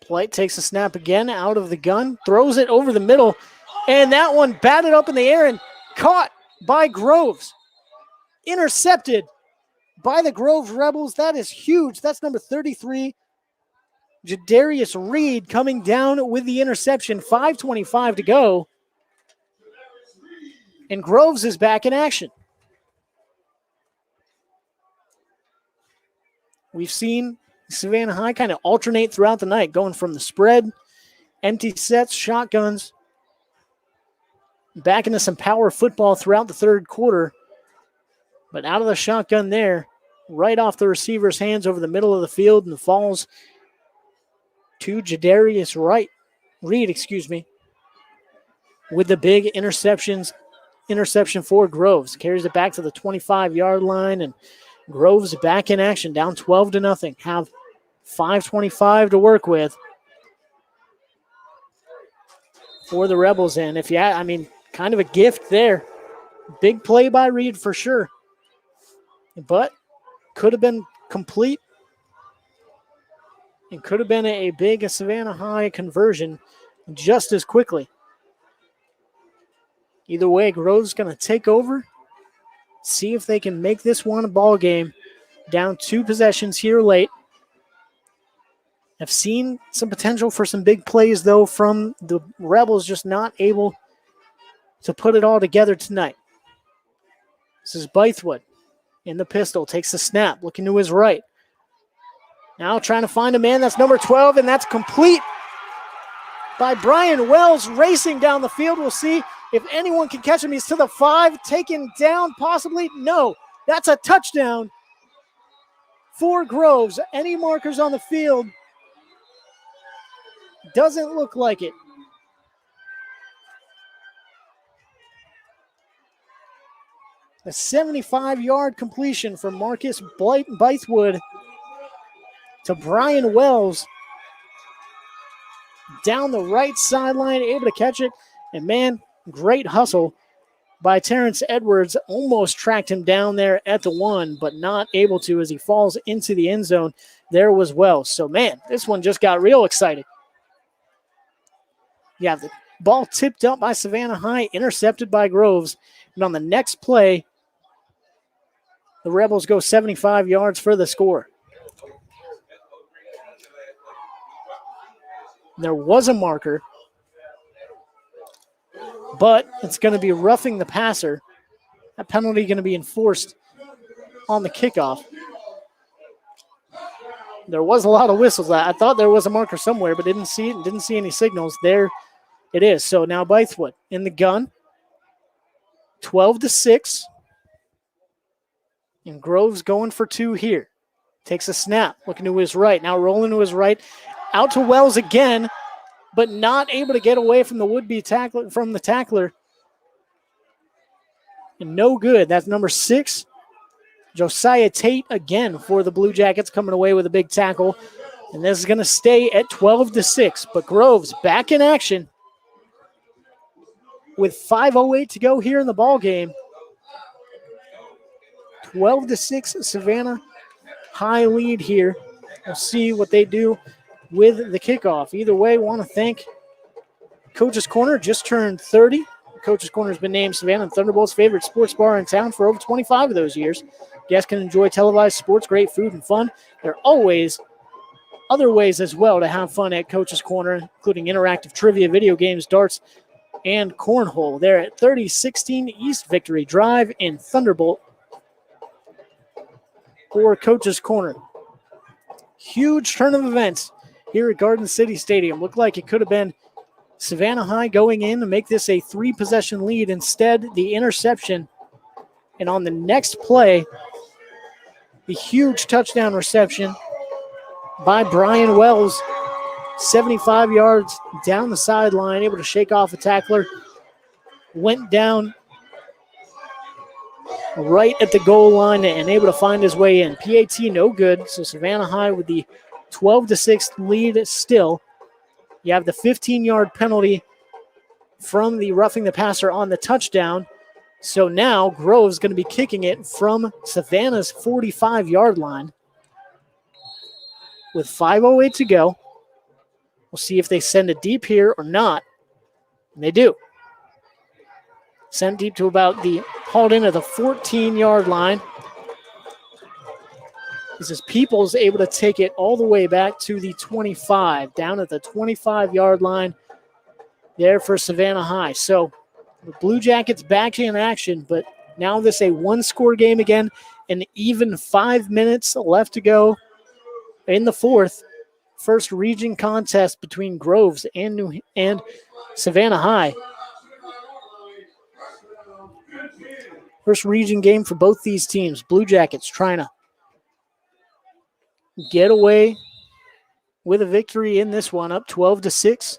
Polite takes a snap again out of the gun, throws it over the middle, and that one batted up in the air and caught by Groves. Intercepted by the Groves Rebels. That is huge. That's number 33, Jadarius Reed, coming down with the interception. 5:25 to go. And Groves is back in action. We've seen Savannah High kind of alternate throughout the night, going from the spread, empty sets, shotguns, back into some power football throughout the third quarter. But out of the shotgun there, right off the receiver's hands over the middle of the field, and falls to Jadarius Reed, with the big interceptions interception for Groves. Carries it back to the 25-yard line, and Groves back in action, down 12-0. Have 5:25 to work with for the Rebels. And kind of a gift there. Big play by Reed for sure. But could have been complete. It could have been a big Savannah High conversion just as quickly. Either way, Grove's going to take over, see if they can make this one a ball game. Down 2 possessions here late. I've seen some potential for some big plays, though, from the Rebels, just not able to put it all together tonight. This is Bythewood in the pistol, takes the snap, looking to his right. Now trying to find a man, that's number 12, and that's complete by Brian Wells, racing down the field. We'll see if anyone can catch him. He's to the 5, taken down possibly. No, that's a touchdown for Groves. Any markers on the field? Doesn't look like it. A 75-yard completion from Marcus Bythewood to Brian Wells. Down the right sideline, able to catch it. And man, great hustle by Terrence Edwards. Almost tracked him down there at the 1, but not able to as he falls into the end zone. There was Wells. So man, this one just got real exciting. Yeah, the ball tipped up by Savannah High, intercepted by Groves. And on the next play, the Rebels go 75 yards for the score. There was a marker, but it's going to be roughing the passer. That penalty going to be enforced on the kickoff. There was a lot of whistles. I thought there was a marker somewhere, but didn't see it and didn't see any signals. There it is. So now Bythewood in the gun. 12-6. And Groves going for 2 here. Takes a snap, looking to his right. Now rolling to his right. Out to Wells again, but not able to get away from the would-be tackler, from the tackler. And no good. That's number 6. Josiah Tate again for the Blue Jackets, coming away with a big tackle. And this is going to stay at 12-6. But Groves back in action with 5:08 to go here in the ball game. 12-6 Savannah High lead here. We'll see what they do with the kickoff. Either way, want to thank Coach's Corner. Just turned 30. Coach's Corner has been named Savannah Thunderbolt's favorite sports bar in town for over 25 of those years. Guests can enjoy televised sports, great food, and fun. There are always other ways as well to have fun at Coach's Corner, including interactive trivia, video games, darts, and cornhole. They're at 3016 East Victory Drive in Thunderbolt for Coach's Corner. Huge turn of events here at Garden City Stadium. Looked like it could have been Savannah High going in to make this a 3-possession lead. Instead, the interception. And on the next play, the huge touchdown reception by Brian Wells. 75 yards down the sideline, able to shake off a tackler. Went down right at the goal line and able to find his way in. PAT no good, so Savannah High with the 12-6 lead still. You have the 15-yard penalty from the roughing the passer on the touchdown. So now Grove's going to be kicking it from Savannah's 45-yard line with 5:08 to go. We'll see if they send it deep here or not. And they do. Sent deep to about the, hauled in at the 14-yard line. This is Peoples able to take it all the way back to the 25, down at the 25-yard line there for Savannah High. So the Blue Jackets back in action, but now this a one-score game again, and even 5 minutes left to go in the fourth. First region contest between Groves and Savannah High. First region game for both these teams. Blue Jackets trying to get away with a victory in this one, up 12-6.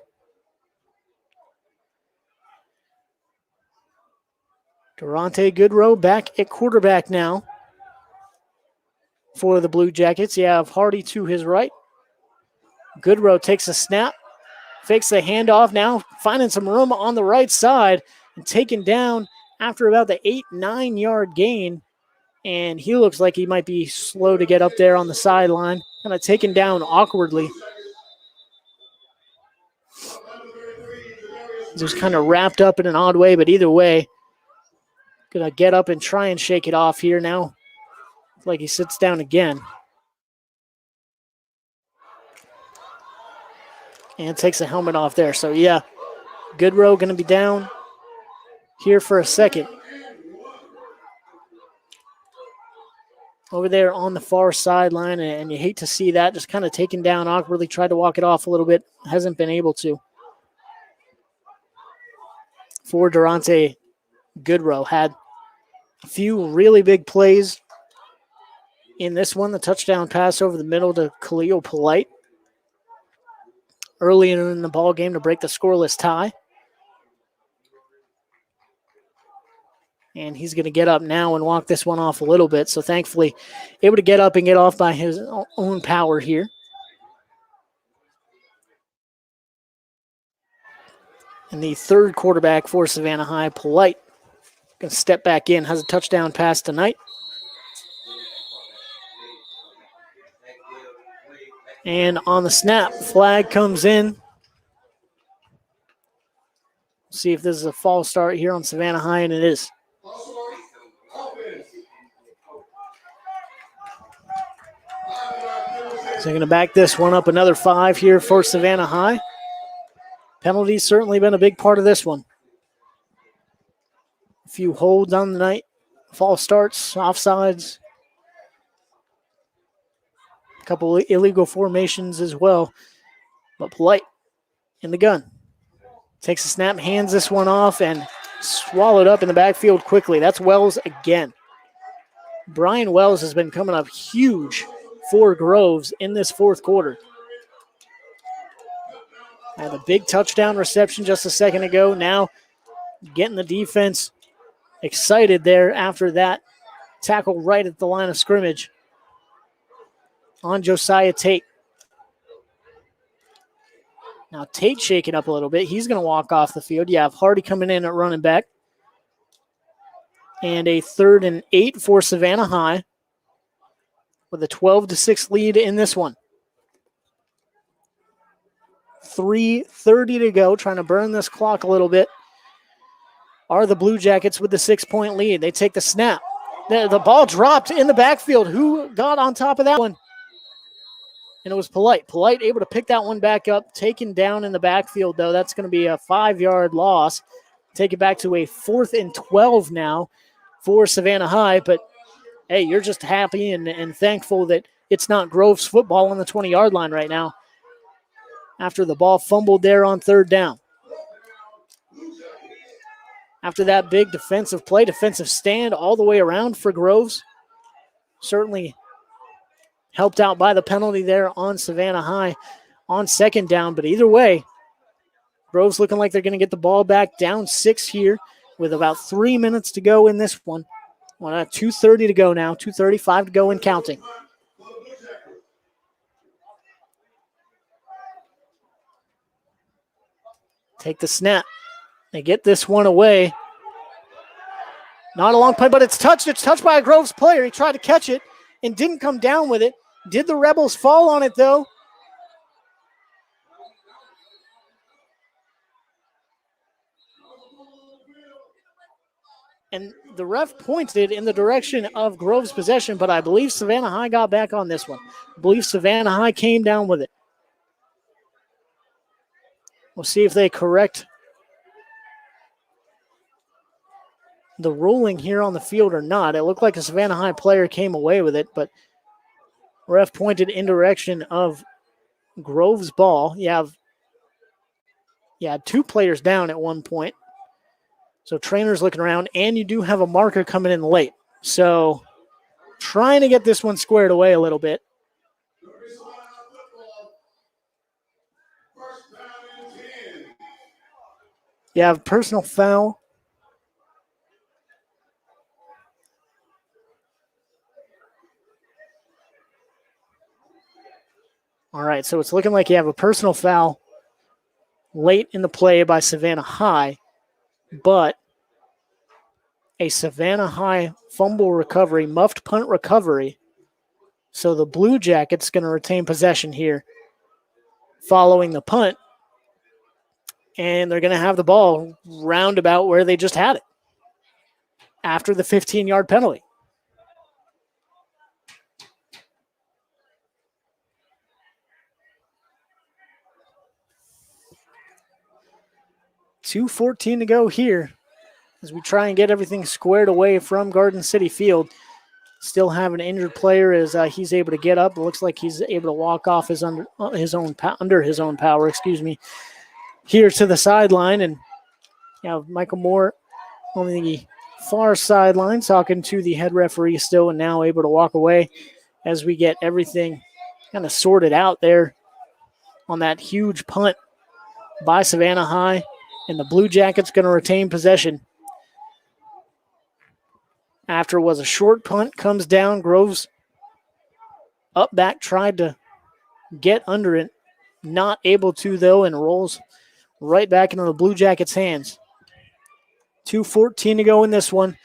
Durante Goodrow back at quarterback now for the Blue Jackets. You have Hardy to his right. Goodrow takes a snap, fakes the handoff now, finding some room on the right side and taken down after about the 8-9 yard gain. And he looks like he might be slow to get up there on the sideline, kind of taken down awkwardly. Just kind of wrapped up in an odd way, but either way, gonna get up and try and shake it off here now. Like he sits down again. And takes the helmet off there. So yeah, Goodrow gonna be down here for a second. Over there on the far sideline, and you hate to see that, just kind of taken down awkwardly, tried to walk it off a little bit, hasn't been able to. For Durante Goodrow, had a few really big plays in this one. The touchdown pass over the middle to Khalil Polite early in the ball game to break the scoreless tie. And he's going to get up now and walk this one off a little bit. So thankfully, able to get up and get off by his own power here. And the third quarterback for Savannah High, Polite, going to step back in, has a touchdown pass tonight. And on the snap, flag comes in. See if this is a false start here on Savannah High, and it is. So they're going to back this one up another 5 here for Savannah High. Penalties certainly been a big part of this one. A few holds on the night, false starts, offsides, a couple illegal formations as well. But Polite in the gun. Takes a snap, hands this one off, and swallowed up in the backfield quickly. That's Wells again. Brian Wells has been coming up huge for Groves in this fourth quarter. Had a big touchdown reception just a second ago. Now getting the defense excited there after that tackle right at the line of scrimmage on Josiah Tate. Now Tate shaking up a little bit. He's going to walk off the field. You have Hardy coming in at running back. And a 3rd and 8 for Savannah High with a 12-6 lead in this one. 3:30 to go, trying to burn this clock a little bit, are the Blue Jackets with the 6-point lead. They take the snap. The ball dropped in the backfield. Who got on top of that one? And it was Polite. Polite able to pick that one back up, taken down in the backfield, though. That's going to be a 5-yard loss. Take it back to a 4th and 12 now for Savannah High. But, hey, you're just happy and thankful that it's not Groves football on the 20-yard line right now after the ball fumbled there on 3rd down. After that big defensive play, defensive stand all the way around for Groves. Certainly helped out by the penalty there on Savannah High on 2nd down. But either way, Groves looking like they're going to get the ball back, down 6 here with about 3 minutes to go in this one. 2:30 to go now, 2:35 to go and counting. Take the snap. They get this one away. Not a long play, but it's touched. It's touched by a Groves player. He tried to catch it and didn't come down with it. Did the Rebels fall on it, though? And the ref pointed in the direction of Groves' possession, but I believe Savannah High got back on this one. I believe Savannah High came down with it. We'll see if they correct the ruling here on the field or not. It looked like a Savannah High player came away with it, but ref pointed in direction of Groves' ball. You have 2 players down at one point. So trainer's looking around, and you do have a marker coming in late. So trying to get this one squared away a little bit. You have personal foul All right, so it's looking like you have a personal foul late in the play by Savannah High, but a Savannah High fumble recovery, muffed punt recovery. So the Blue Jackets going to retain possession here following the punt, and they're going to have the ball roundabout where they just had it after the 15-yard penalty. .2:14 to go here as we try and get everything squared away from Garden City Field. Still have an injured player as he's able to get up. It looks like he's able to walk off under his own power, here to the sideline. And you have Michael Moore on the far sideline talking to the head referee still, and now able to walk away as we get everything kind of sorted out there on that huge punt by Savannah High. And the Blue Jackets going to retain possession. After it was a short punt, comes down. Groves up back, tried to get under it. Not able to, though, and rolls right back into the Blue Jackets' hands. 2:14 to go in this one.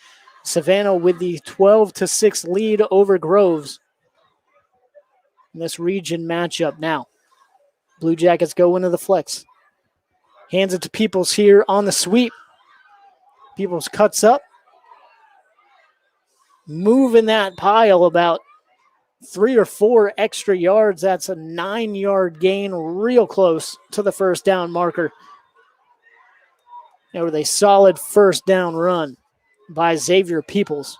Savannah with the 12-6 lead over Groves in this region matchup now. Blue Jackets go into the flex. Hands it to Peoples here on the sweep. Peoples cuts up. Moving that pile about 3 or 4 extra yards. That's a 9-yard gain, real close to the first down marker. And with a solid first down run by Xavier Peoples.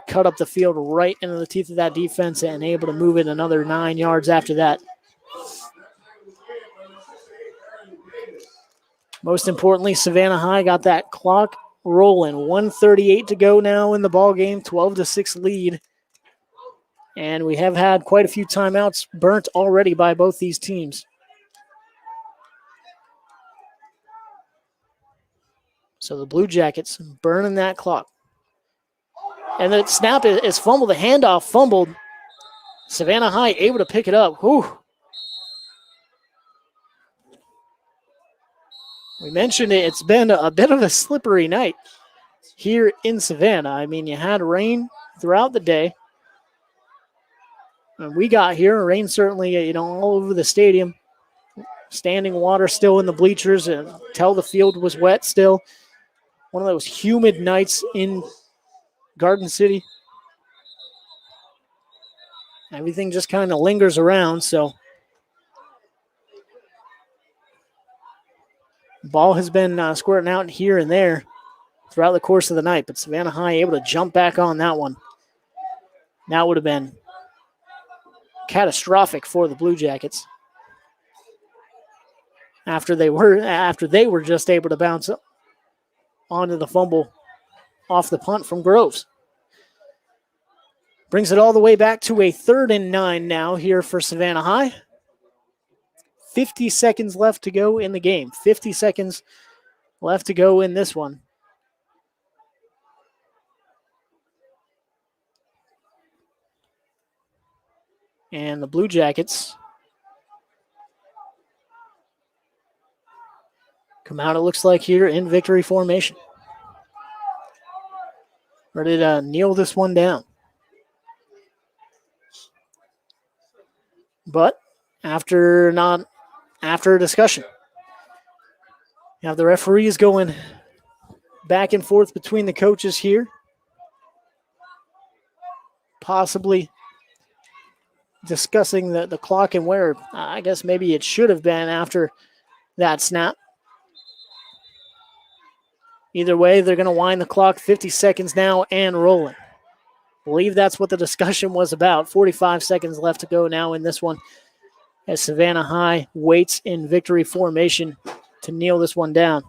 Cut up the field right into the teeth of that defense and able to move it another 9 yards after that. Most importantly, Savannah High got that clock rolling. 1:38 to go now in the ball game, 12-6 lead. And we have had quite a few timeouts burnt already by both these teams. So the Blue Jackets burning that clock. And the snap is fumbled. The handoff fumbled. Savannah High able to pick it up. Whew. We mentioned it. It's been a bit of a slippery night here in Savannah. I mean, you had rain throughout the day. When we got here, rain certainly, all over the stadium. Standing water still in the bleachers until the field was wet still. One of those humid nights in Garden City. Everything just kind of lingers around, so. Ball has been squirting out here and there throughout the course of the night, but Savannah High able to jump back on that one. That would have been catastrophic for the Blue Jackets after they were just able to bounce onto the fumble off the punt from Groves. Brings it all the way back to a 3rd and 9 now here for Savannah High. 50 seconds left to go in the game. 50 seconds left to go in this one. And the Blue Jackets come out, it looks like, here in victory formation. Ready to kneel this one down. But after a discussion, you have the referees going back and forth between the coaches here. Possibly discussing the clock and where I guess maybe it should have been after that snap. Either way, they're going to wind the clock. 50 seconds now and rolling. I believe that's what the discussion was about. 45 seconds left to go now in this one as Savannah High waits in victory formation to kneel this one down.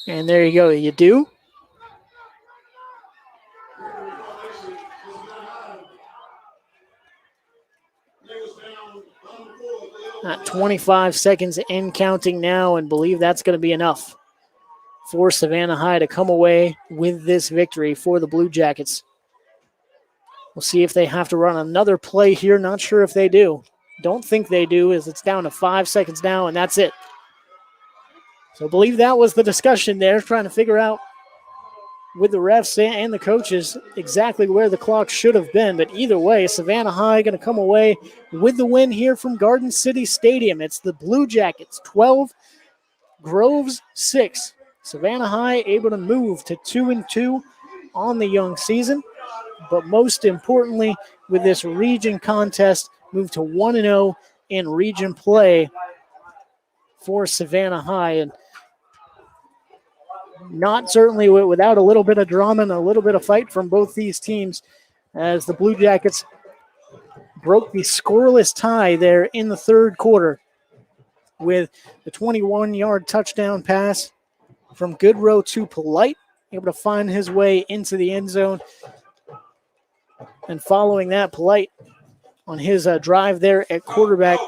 And there you go. You do. At 25 seconds and counting now, and believe that's going to be enough for Savannah High to come away with this victory for the Blue Jackets. We'll see if they have to run another play here. Not sure if they do. Don't think they do, as it's down to 5 seconds now, and that's it. So I believe that was the discussion there, trying to figure out with the refs and the coaches exactly where the clock should have been. But either way, Savannah High going to come away with the win here from Garden City Stadium. It's the Blue Jackets 12, Groves 6. Savannah High able to move to 2-2 on the young season. But most importantly, with this region contest, move to 1-0 in region play for Savannah High. And not certainly without a little bit of drama and a little bit of fight from both these teams, as the Blue Jackets broke the scoreless tie there in the third quarter with the 21-yard touchdown pass from Goodrow to Polite, able to find his way into the end zone. And following that, Polite on his drive there at quarterback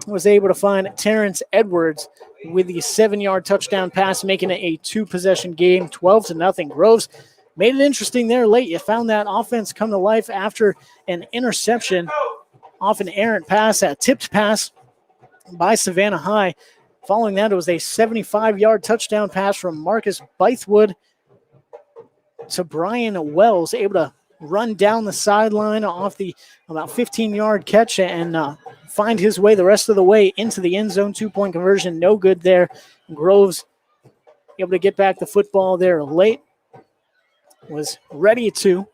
was able to find Terrence Edwards with the 7-yard touchdown pass, making it a 2-possession game, 12-0. Groves made it interesting there late. You found that offense come to life after an interception off an errant pass, a tipped pass by Savannah High. Following that, it was a 75-yard touchdown pass from Marcus Bythewood to Brian Wells, able to run down the sideline off the about 15-yard catch and find his way the rest of the way into the end zone. 2-point conversion, no good there. Groves able to get back the football there late. Was ready to,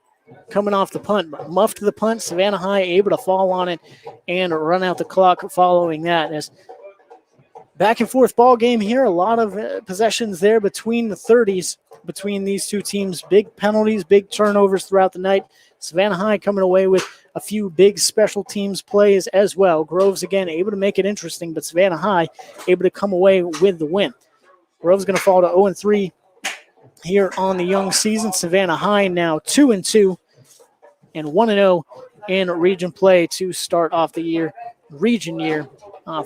coming off the punt, but muffed the punt. Savannah High able to fall on it and run out the clock following that. As back and forth ball game here, a lot of possessions there between the 30s between these two teams. Big penalties, big turnovers throughout the night. Savannah High coming away with a few big special teams plays as well. Groves again able to make it interesting, but Savannah High able to come away with the win. Groves going to fall to 0-3 here on the young season. Savannah High now 2-2 and 1-0 in region play to start off the region year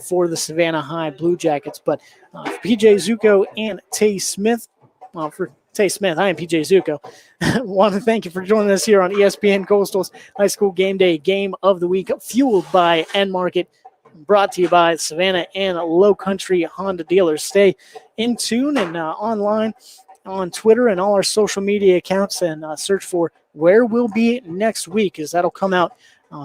for the Savannah High Blue Jackets. But PJ Zuko and Tay Smith, for Tay Smith, I am PJ Zuko. Want to thank you for joining us here on ESPN Coastal's High School Game Day Game of the Week, fueled by Enmarket, brought to you by Savannah and Low Country Honda dealers. Stay in tune and online on Twitter and all our social media accounts, and search for Where We'll Be Next Week, as that'll come out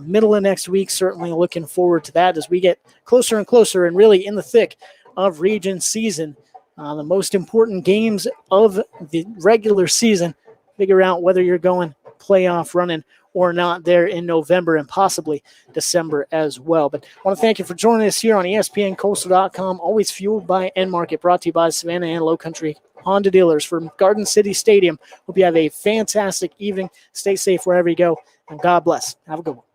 middle of next week. Certainly looking forward to that as we get closer and closer and really in the thick of region season. The most important games of the regular season, figure out whether you're going playoff running or not there in November and possibly December as well. But I want to thank you for joining us here on ESPNCoastal.com, always fueled by Enmarket, brought to you by Savannah and Low Country Honda dealers from Garden City Stadium. Hope you have a fantastic evening. Stay safe wherever you go, and God bless. Have a good one.